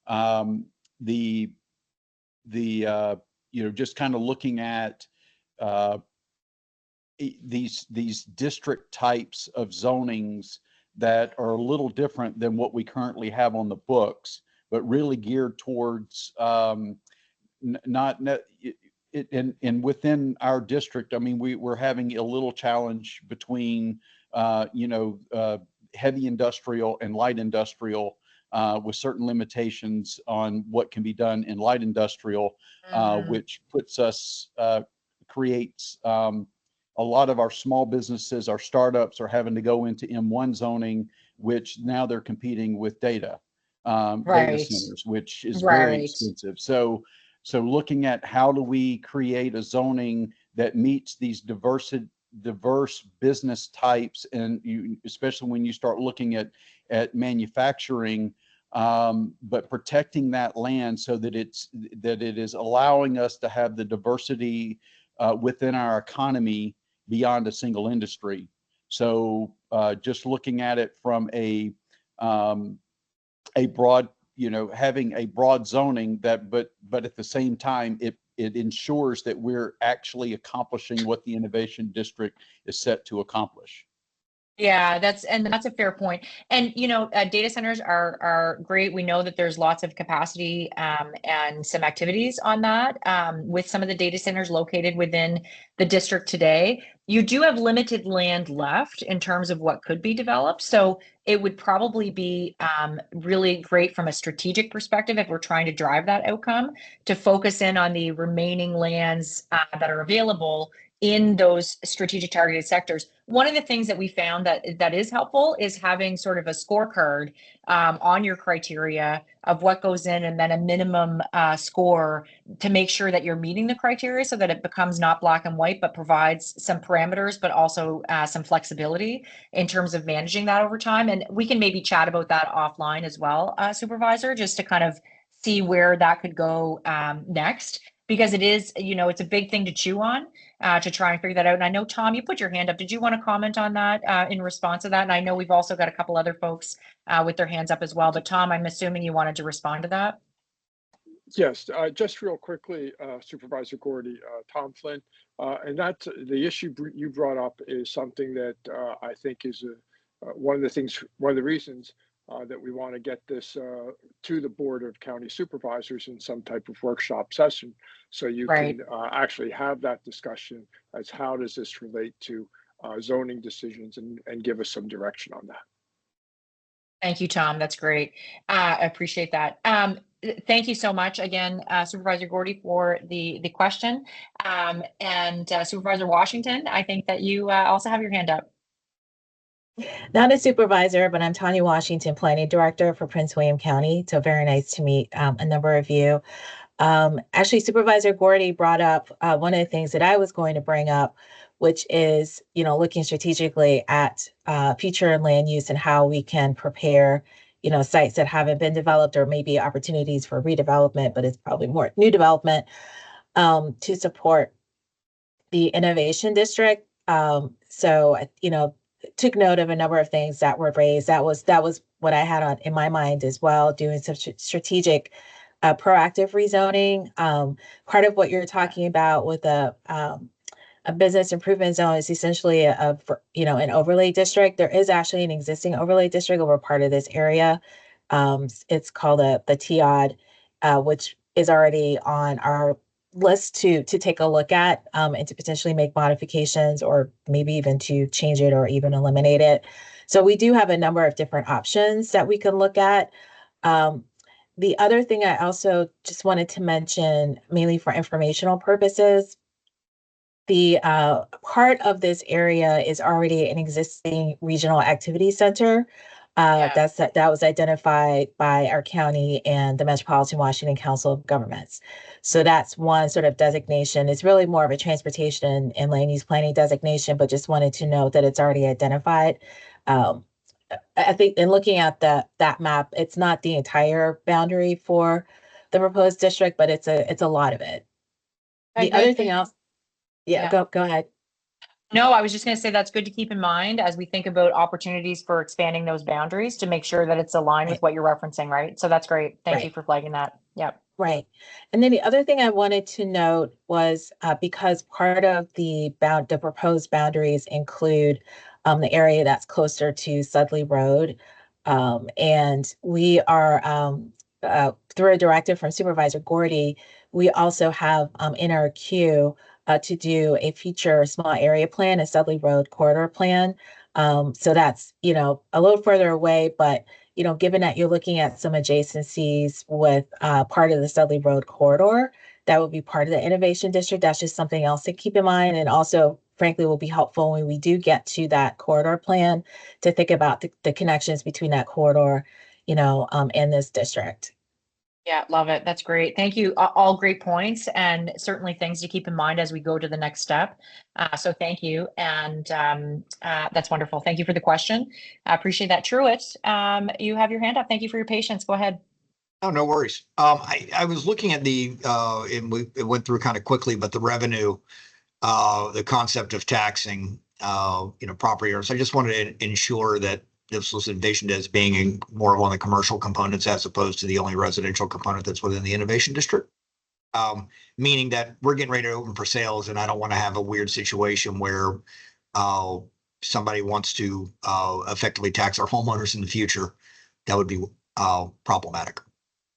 you know, just kind of looking at these district types of zonings that are a little different than what we currently have on the books, but really geared towards and within our district. I mean, we're having a little challenge between you know, heavy industrial and light industrial, with certain limitations on what can be done in light industrial, which puts us creates a lot of our small businesses, our startups, are having to go into M1 zoning, which now they're competing with data Right. centers, which is very Right. expensive. So So looking at how do we create a zoning that meets these diverse business types, and you, especially when you start looking at manufacturing, but protecting that land so that it is allowing us to have the diversity within our economy beyond a single industry. So just looking at it from a broad, having a broad zoning that, but at the same time, it ensures that we're actually accomplishing what the innovation district is set to accomplish. Yeah, that's a fair point. And data centers are great. We know that there's lots of capacity and some activities on that with some of the data centers located within the district today. You do have limited land left in terms of what could be developed. So it would probably be really great from a strategic perspective if we're trying to drive that outcome to focus in on the remaining lands that are available in those strategic targeted sectors. One of the things that we found that is helpful is having sort of a scorecard on your criteria of what goes in, and then a minimum score to make sure that you're meeting the criteria, so that it becomes not black and white, but provides some parameters, but also some flexibility in terms of managing that over time. And we can maybe chat about that offline as well, Supervisor, just to kind of see where that could go next, because it is, it's a big thing to chew on. To try and figure that out. And I know, Tom, you put your hand up. Did you want to comment on that in response to that? And I know we've also got a couple other folks with their hands up as well. But Tom, I'm assuming you wanted to respond to that. Yes, just real quickly, Supervisor Gordy, Tom Flynn, and that's the issue you brought up is something that I think is one of the reasons that we want to get this to the Board of County Supervisors in some type of workshop session, so you Right. can actually have that discussion as how does this relate to zoning decisions, and give us some direction on that. Thank you, Tom. That's great. I appreciate that. Thank you so much again, Supervisor Gordy, for the question. And Supervisor Washington, I think that you also have your hand up. Not a supervisor, but I'm Tanya Washington, Planning Director for Prince William County. So very nice to meet a number of you. Actually, Supervisor Gordy brought up one of the things that I was going to bring up, which is, looking strategically at future land use and how we can prepare, sites that haven't been developed, or maybe opportunities for redevelopment, but it's probably more new development to support the innovation district. So, took note of a number of things that were raised. That was what I had on in my mind as well, doing some strategic proactive rezoning. Part of what you're talking about with a business improvement zone is essentially an overlay district. There is actually an existing overlay district over part of this area. It's called the TIOD, which is already on our list to take a look at and to potentially make modifications, or maybe even to change it or even eliminate it. So we do have a number of different options that we can look at. The other thing I also just wanted to mention, mainly for informational purposes, the part of this area is already an existing regional activity center. That was identified by our county and the Metropolitan Washington Council of Governments. So that's one sort of designation. It's really more of a transportation and land use planning designation, but just wanted to note that it's already identified. I think in looking at that map, it's not the entire boundary for the proposed district, but it's a lot of it. The other thing else, go ahead. No, I was just going to say that's good to keep in mind as we think about opportunities for expanding those boundaries, to make sure that it's aligned with what you're referencing, right? So that's great. Thank you for flagging that. Yep. Right. And then the other thing I wanted to note was because part of the proposed boundaries include the area that's closer to Sudley Road. And we are, through a directive from Supervisor Gordy, we also have in our queue to do a future small area plan, a Sudley Road corridor plan. So that's, a little further away, but given that you're looking at some adjacencies with part of the Studley Road corridor, that would be part of the innovation district. That's just something else to keep in mind. And also, frankly, will be helpful when we do get to that corridor plan to think about the connections between that corridor, and this district. Yeah, love it. That's great. Thank you. All great points, and certainly things to keep in mind as we go to the next step. So thank you. And that's wonderful. Thank you for the question. I appreciate that. Truett, you have your hand up. Thank you for your patience. Go ahead. Oh, no worries. I was looking at and it went through kind of quickly, but the revenue, the concept of taxing, property owners. I just wanted to ensure that this was envisioned as being more of one of the commercial components as opposed to the only residential component that's within the innovation district. Meaning that we're getting ready to open for sales, and I don't want to have a weird situation where uh, somebody wants to effectively tax our homeowners in the future. That would be problematic.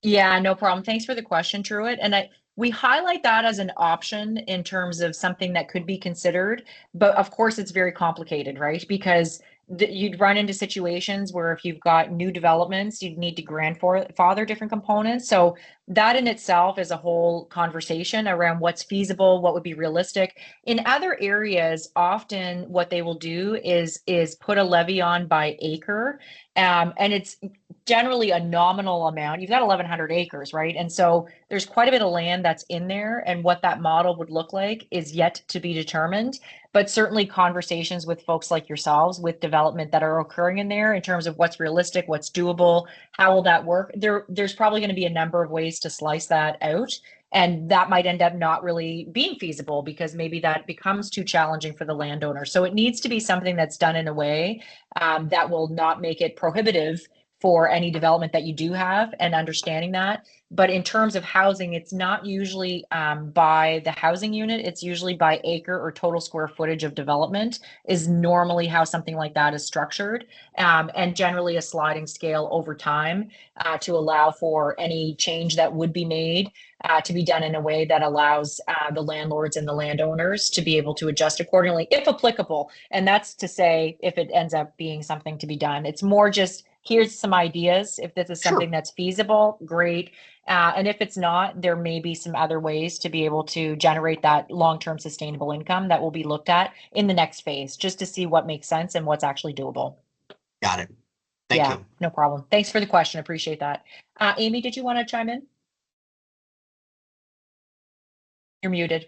Yeah, no problem. Thanks for the question, Truett. And we highlight that as an option in terms of something that could be considered, but of course it's very complicated, right? Because you'd run into situations where if you've got new developments, you'd need to grandfather different components. So that in itself is a whole conversation around what's feasible, what would be realistic. In other areas, often what they will do is put a levy on by acre. And it's generally a nominal amount. You've got 1,100 acres, right? And so there's quite a bit of land that's in there, and what that model would look like is yet to be determined. But certainly conversations with folks like yourselves with development that are occurring in there in terms of what's realistic, what's doable, how will that work? There's probably going to be a number of ways to slice that out. And that might end up not really being feasible because maybe that becomes too challenging for the landowner. So it needs to be something that's done in a way that will not make it prohibitive for any development that you do have, and understanding that. But in terms of housing, it's not usually by the housing unit, it's usually by acre or total square footage of development is normally how something like that is structured. And generally a sliding scale over time to allow for any change that would be made to be done in a way that allows the landlords and the landowners to be able to adjust accordingly, if applicable. And that's to say, if it ends up being something to be done, it's more just here's some ideas. If this is something Sure. that's feasible, great. And if it's not, there may be some other ways to be able to generate that long-term sustainable income that will be looked at in the next phase, just to see what makes sense and what's actually doable. Got it. Thank Yeah, you. no problem. Thanks for the question. Appreciate that. Amy, did you want to chime in? You're muted.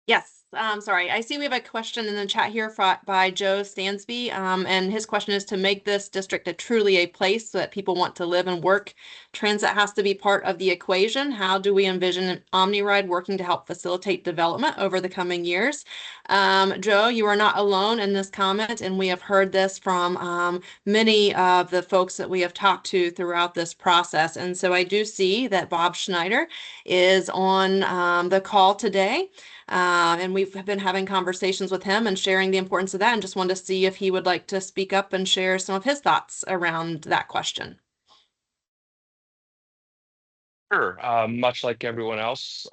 Yes, sorry. I see we have a question in the chat here by Joe Stansby, and his question is to make this district truly a place so that people want to live and work. Transit has to be part of the equation. How do we envision OmniRide working to help facilitate development over the coming years? Joe, you are not alone in this comment, and we have heard this from many of the folks that we have talked to throughout this process. And so I do see that Bob Schneider is on the call today. And we've been having conversations with him and sharing the importance of that, and just wanted to see if he would like to speak up and share some of his thoughts around that question. Sure. Much like everyone else,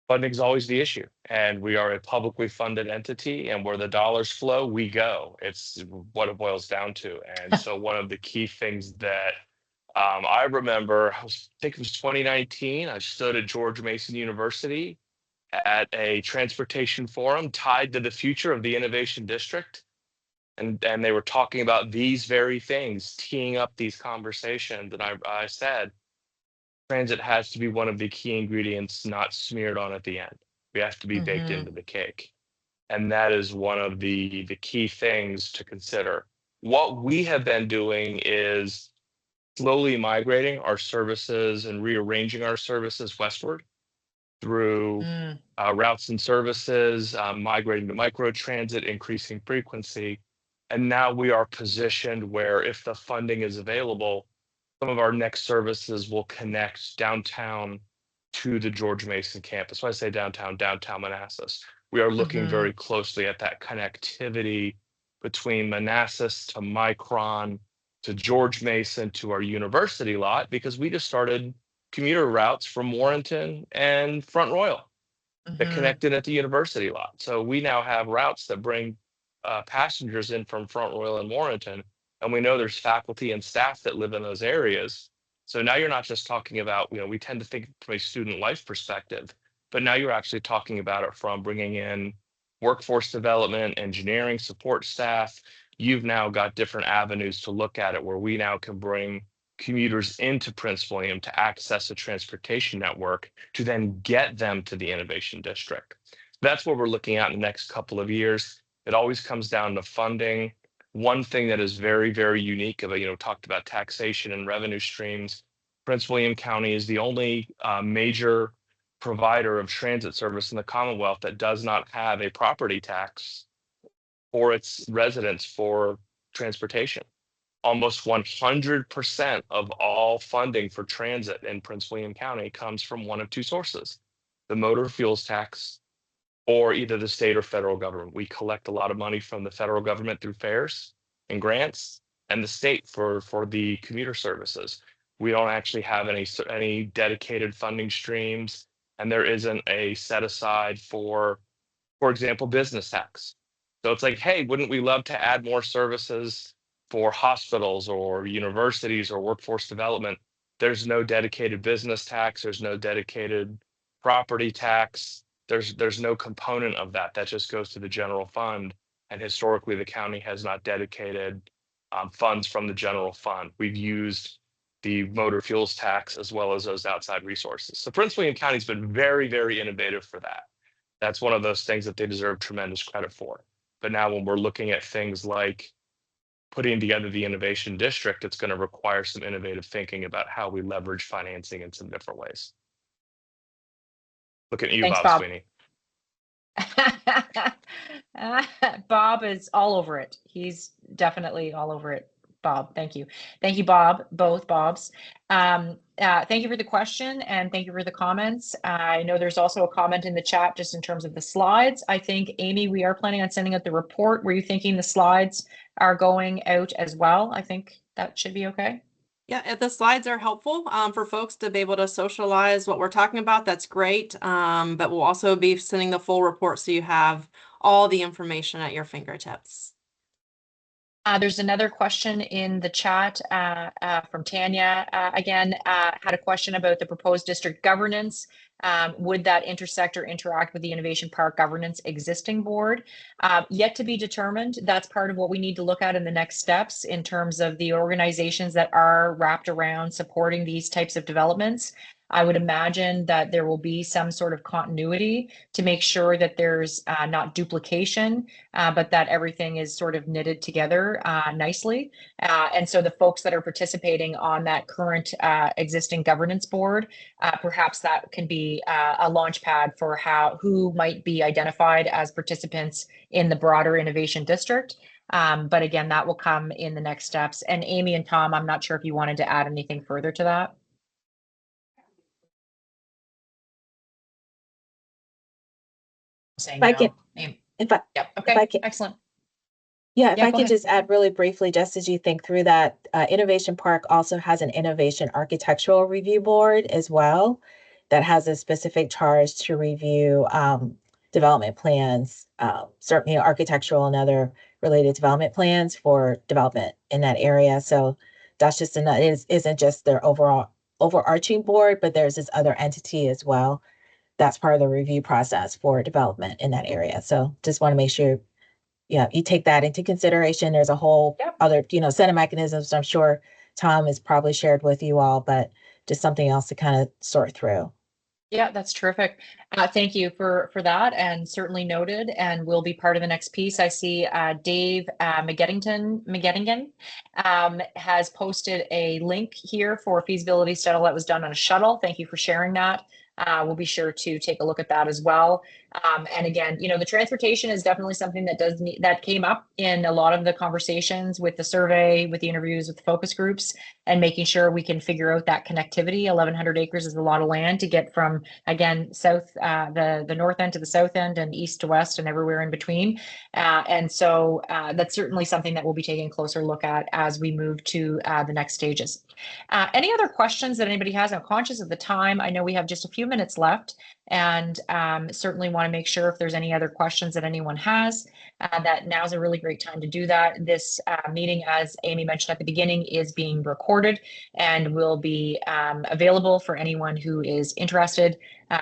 funding is always the issue, and we are a publicly funded entity, and where the dollars flow, we go. It's what it boils down to. And so one of the key things that I remember, I think it was 2019, I stood at George Mason University at a transportation forum tied to the future of the innovation district. And they were talking about these very things, teeing up these conversations. And I said, transit has to be one of the key ingredients, not smeared on at the end. We have to be baked into the cake. And that is one of the key things to consider. What we have been doing is slowly migrating our services and rearranging our services westward through routes and services, migrating to microtransit, increasing frequency. And now we are positioned where if the funding is available, some of our next services will connect downtown to the George Mason campus. When I say downtown, downtown Manassas, we are looking very closely at that connectivity between Manassas to Micron to George Mason to our university lot, because we just started commuter routes from Warrenton and Front Royal that connected at the university lot. So we now have routes that bring passengers in from Front Royal and Warrenton, and we know there's faculty and staff that live in those areas. So now you're not just talking about, we tend to think from a student life perspective, but now you're actually talking about it from bringing in workforce development, engineering, support staff. You've now got different avenues to look at it where we now can bring commuters into Prince William to access a transportation network to then get them to the innovation district. That's what we're looking at in the next couple of years. It always comes down to funding. One thing that is very, very unique about, talked about taxation and revenue streams. Prince William County is the only major provider of transit service in the Commonwealth that does not have a property tax for its residents for transportation. Almost 100% of all funding for transit in Prince William County comes from one of two sources: the motor fuels tax or either the state or federal government. We collect a lot of money from the federal government through fares and grants, and the state for the commuter services. We don't actually have any dedicated funding streams, and there isn't a set aside for example, business tax. So it's like, hey, wouldn't we love to add more services for hospitals or universities or workforce development? There's no dedicated business tax. There's no dedicated property tax. There's no component of that. That just goes to the general fund. And historically, the county has not dedicated funds from the general fund. We've used the motor fuels tax as well as those outside resources. So Prince William County's been very, very innovative for that. That's one of those things that they deserve tremendous credit for. But now when we're looking at things like putting together the innovation district, it's going to require some innovative thinking about how we leverage financing in some different ways. Look at you, Thanks, Bob Bob. Sweeney. Bob is all over it. He's definitely all over it. Bob, thank you. Thank you, Bob, both Bobs. Thank you for the question and thank you for the comments. I know there's also a comment in the chat just in terms of the slides. I think, Amy, we are planning on sending out the report. Were you thinking the slides are going out as well? I think that should be okay. Yeah, if the slides are helpful for folks to be able to socialize what we're talking about, that's great. But we'll also be sending the full report so you have all the information at your fingertips. There's another question in the chat from Tanya. Again, had a question about the proposed district governance. Would that intersect or interact with the Innovation Park Governance existing board? Yet to be determined. That's part of what we need to look at in the next steps in terms of the organizations that are wrapped around supporting these types of developments. I would imagine that there will be some sort of continuity to make sure that there's not duplication, but that everything is sort of knitted together nicely. And so the folks that are participating on that current existing governance board, perhaps that can be a launch pad for who might be identified as participants in the broader innovation district. But again, that will come in the next steps. And Amy and Tom, I'm not sure if you wanted to add anything further to that. Saying If I no. could, Amy. okay, I could, excellent. Yeah, if Yeah, I go could ahead. just add really briefly, just as you think through that, Innovation Park also has an Innovation Architectural Review Board as well that has a specific charge to review development plans, certainly architectural and other related development plans for development in that area. So that's just it isn't just their overall overarching board, but there's this other entity as well. That's part of the review process for development in that area. So just want to make sure, yeah, you take that into consideration. There's a whole other, set of mechanisms I'm sure Tom has probably shared with you all, but just something else to kind of sort through. Yeah, that's terrific. Thank you for that, and certainly noted, and will be part of the next piece. I see Dave McGettigan has posted a link here for a feasibility study that was done on a shuttle. Thank you for sharing that. We'll be sure to take a look at that as well. And again, the transportation is definitely something that came up in a lot of the conversations with the survey, with the interviews with the focus groups, and making sure we can figure out that connectivity. 1,100 acres is a lot of land to get from, again, south, the north end to the south end, and east to west, and everywhere in between. And so that's certainly something that we'll be taking a closer look at as we move to the next stages. Any other questions that anybody has? I'm conscious of the time. I know we have just a few minutes left, and certainly want to make sure if there's any other questions that anyone has, that now's a really great time to do that. This meeting, as Amy mentioned at the beginning, is being recorded and will be available for anyone who is interested.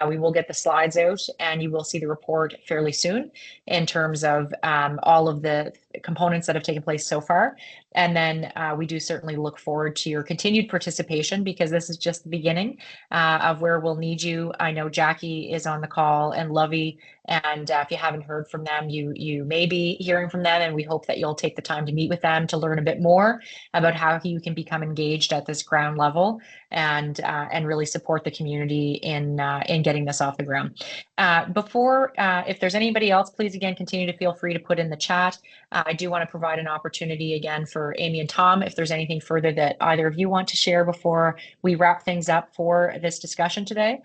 We will get the slides out and you will see the report fairly soon in terms of all of the components that have taken place so far. And then we do certainly look forward to your continued participation, because this is just the beginning of where we'll need you. I know Jackie is on the call, and Lovey, and if you haven't heard from them, you may be hearing from them, and we hope that you'll take the time to meet with them to learn a bit more about how you can become engaged at this ground level, and really support the community in getting this off the ground. If there's anybody else, please again continue to feel free to put in the chat. I do want to provide an opportunity again for Amy and Tom, if there's anything further that either of you want to share before we wrap things up for this discussion today.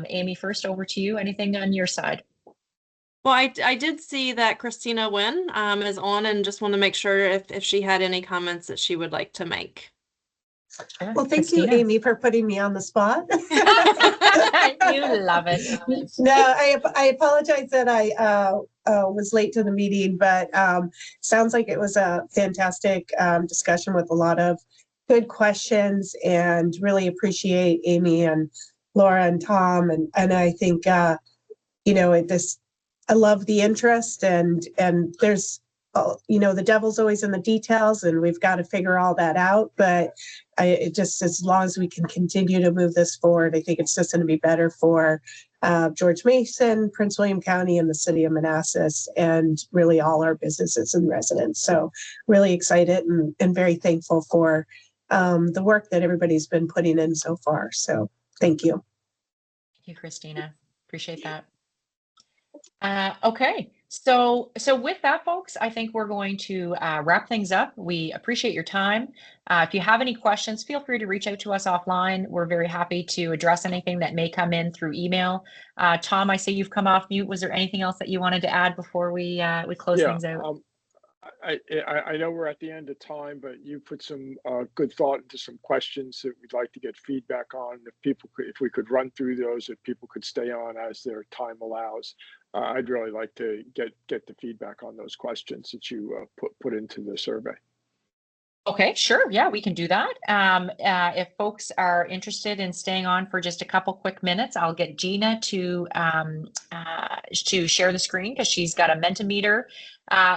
Amy, first, over to you. Anything on your side? Well, I did see that Christina Nguyen is on, and just want to make sure if she had any comments that she would like to make. Sure. Well, thank Christina. you, Amy, for putting me on the spot. You love it. No, I apologize that I was late to the meeting, but sounds like it was a fantastic discussion with a lot of good questions, and really appreciate Amy and Laura and Tom. And I think, you know, I love the interest, and there's, you know, the devil's always in the details, and we've got to figure all that out. But it just, as long as we can continue to move this forward, I think it's just going to be better for George Mason, Prince William County, and the city of Manassas, and really all our businesses and residents. So really excited and very thankful for the work that everybody's been putting in so far. So thank you. Thank you, Christina. Appreciate that. Okay, so with that, folks, I think we're going to wrap things up. We appreciate your time. If you have any questions, feel free to reach out to us offline. We're very happy to address anything that may come in through email. Tom, I see you've come off mute. Was there anything else that you wanted to add before we close things out? I know we're at the end of time, but you put some good thought into some questions that we'd like to get feedback on. If we could run through those, if people could stay on as their time allows, I'd really like to get the feedback on those questions that you put into the survey. Okay, sure. Yeah, we can do that. If folks are interested in staying on for just a couple quick minutes, I'll get Gina to share the screen, because she's got a Mentimeter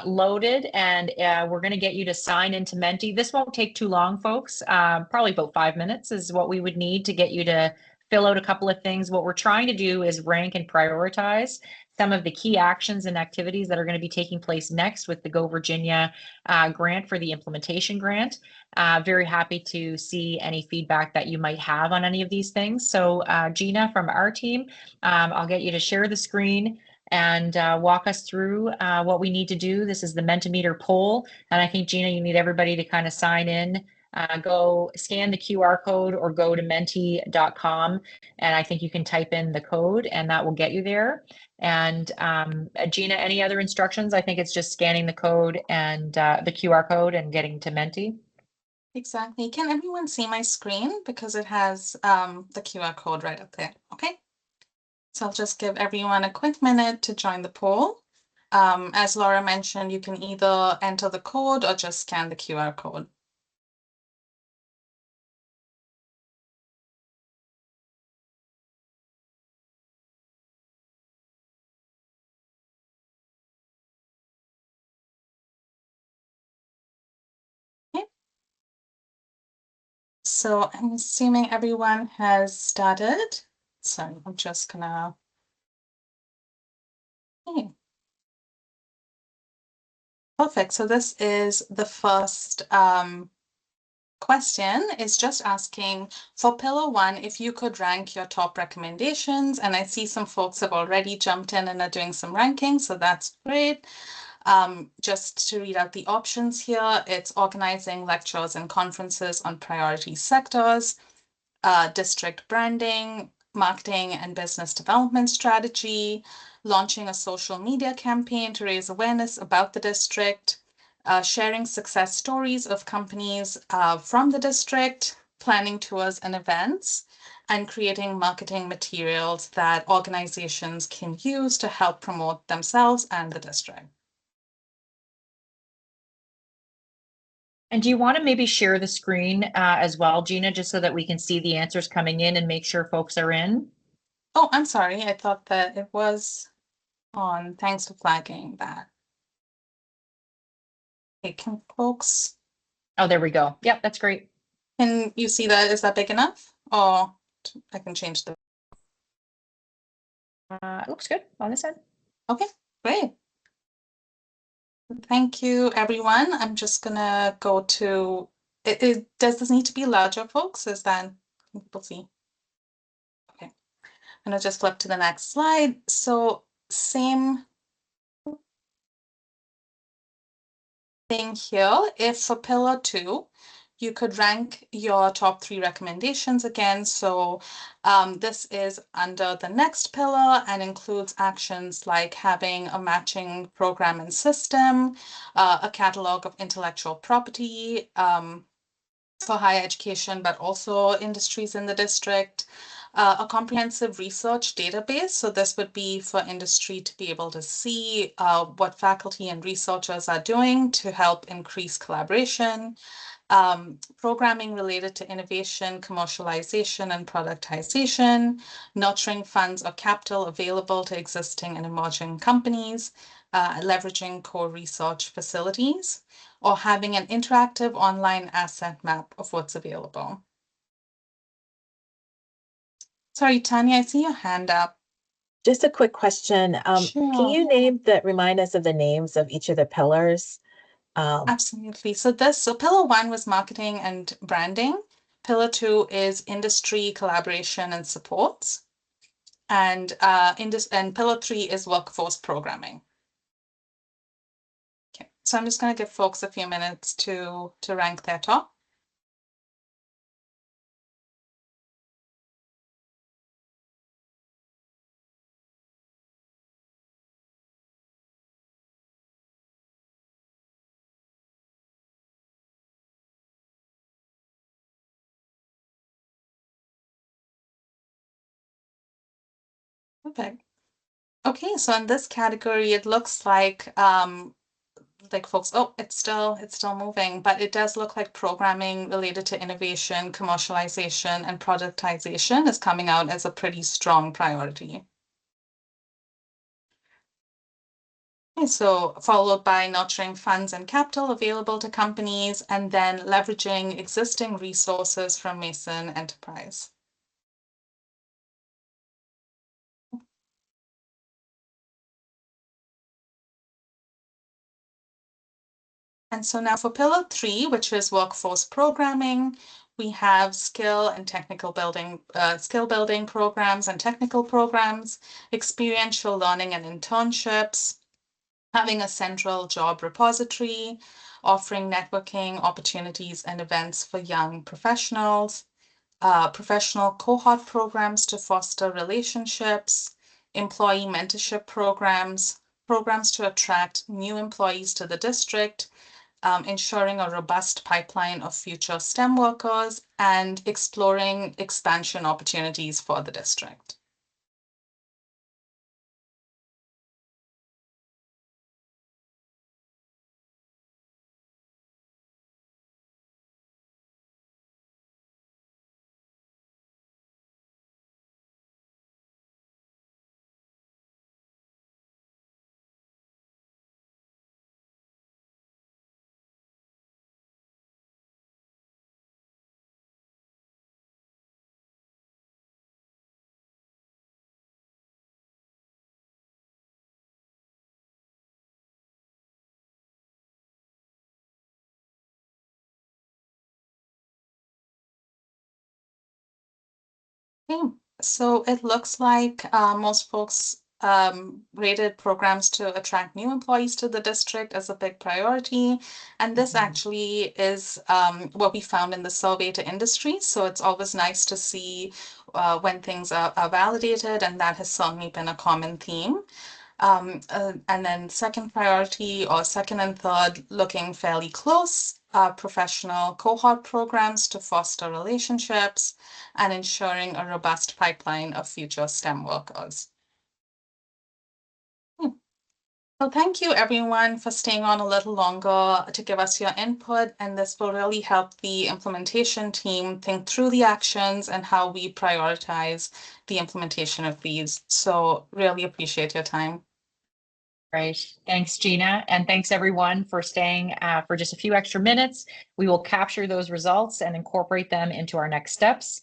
loaded, and we're going to get you to sign into Menti. This won't take too long, folks. Probably about 5 minutes is what we would need to get you to fill out a couple of things. What we're trying to do is rank and prioritize some of the key actions and activities that are going to be taking place next with the Go Virginia grant for the implementation grant. Very happy to see any feedback that you might have on any of these things. So Gina from our team, I'll get you to share the screen and walk us through what we need to do. This is the Mentimeter poll, and I think, Gina, you need everybody to kind of sign in. Go scan the QR code or go to menti.com, and I think you can type in the code and that will get you there. And Gina, any other instructions? I think it's just scanning the code and the QR code and getting to Menti. Exactly. Can everyone see my screen? Because it has the QR code right up there. Okay. So I'll just give everyone a quick minute to join the poll. As Laura mentioned, you can either enter the code or just scan the QR code. So I'm assuming everyone has started. So I'm just gonna. Okay. Perfect. So this is the first question, is just asking for pillar 1 if you could rank your top recommendations. And I see some folks have already jumped in and are doing some ranking, so that's great. Just to read out the options here, it's organizing lectures and conferences on priority sectors, district branding, marketing and business development strategy, launching a social media campaign to raise awareness about the district, sharing success stories of companies from the district, planning tours and events, and creating marketing materials that organizations can use to help promote themselves and the district. And do you want to maybe share the screen as well, Gina, just so that we can see the answers coming in and make sure folks are in? Oh, I'm sorry. I thought that it was on. Thanks for flagging that. Okay, can folks Oh, there we go. Yep, that's great. Can you see that? Is that big enough? Or I can change the. It looks good on this end. Okay, great. Thank you, everyone. I'm just gonna go to, does this need to be larger, folks? Is that, can people see? Okay, I'm gonna just flip to the next slide. So same thing here. If for pillar 2, you could rank your top 3 recommendations again. So this is under the next pillar and includes actions like having a matching program and system, a catalog of intellectual property for higher education, but also industries in the district, a comprehensive research database. So this would be for industry to be able to see what faculty and researchers are doing to help increase collaboration, programming related to innovation, commercialization, and productization, nurturing funds or capital available to existing and emerging companies, leveraging core research facilities, or having an interactive online asset map of what's available. Sorry, Tanya, I see your hand up. Just a quick question. Can Sure. you remind us of the names of each of the pillars? Absolutely. So pillar 1 was marketing and branding. Pillar 2 is industry collaboration and supports. And pillar 3 is workforce programming. Okay, so I'm just going to give folks a few minutes to rank their top. Perfect. Okay, so in this category, it looks like folks, oh, it's still moving, but it does look like programming related to innovation, commercialization, and productization is coming out as a pretty strong priority. Okay, so followed by nurturing funds and capital available to companies, and then leveraging existing resources from Mason Enterprise. And so now for pillar 3, which is workforce programming, we have skill building programs and technical programs, experiential learning and internships, having a central job repository, offering networking opportunities and events for young professionals, professional cohort programs to foster relationships, employee mentorship programs, programs to attract new employees to the district, ensuring a robust pipeline of future STEM workers, and exploring expansion opportunities for the district. Okay, so it looks like most folks rated programs to attract new employees to the district as a big priority. And this actually is what we found in the survey to industry. So it's always nice to see when things are validated, and that has certainly been a common theme. And then second priority, or second and third, looking fairly close, professional cohort programs to foster relationships and ensuring a robust pipeline of future STEM workers. So thank you everyone for staying on a little longer to give us your input, and this will really help the implementation team think through the actions and how we prioritize the implementation of these. So really appreciate your time. Great. Thanks, Gina. And thanks everyone for staying for just a few extra minutes. We will capture those results and incorporate them into our next steps.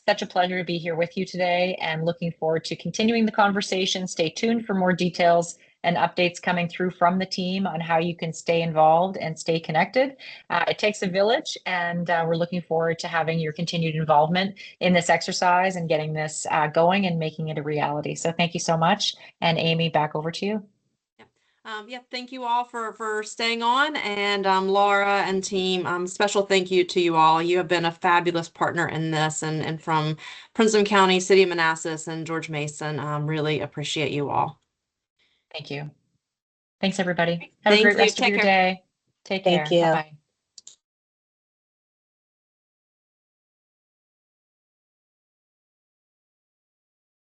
Such a pleasure to be here with you today and looking forward to continuing the conversation. Stay tuned for more details and updates coming through from the team on how you can stay involved and stay connected. It takes a village, and we're looking forward to having your continued involvement in this exercise and getting this going and making it a reality. So thank you so much. And Amy, back over to you. Yeah, thank you all for staying on, and Laura and team, special thank you to you all. You have been a fabulous partner in this, and from Prince William County, City of Manassas, and George Mason, really appreciate you all. Thank you. Thanks, everybody. Have a Thank great you. rest of Take your care. day. Take care. Thank you. Bye-bye.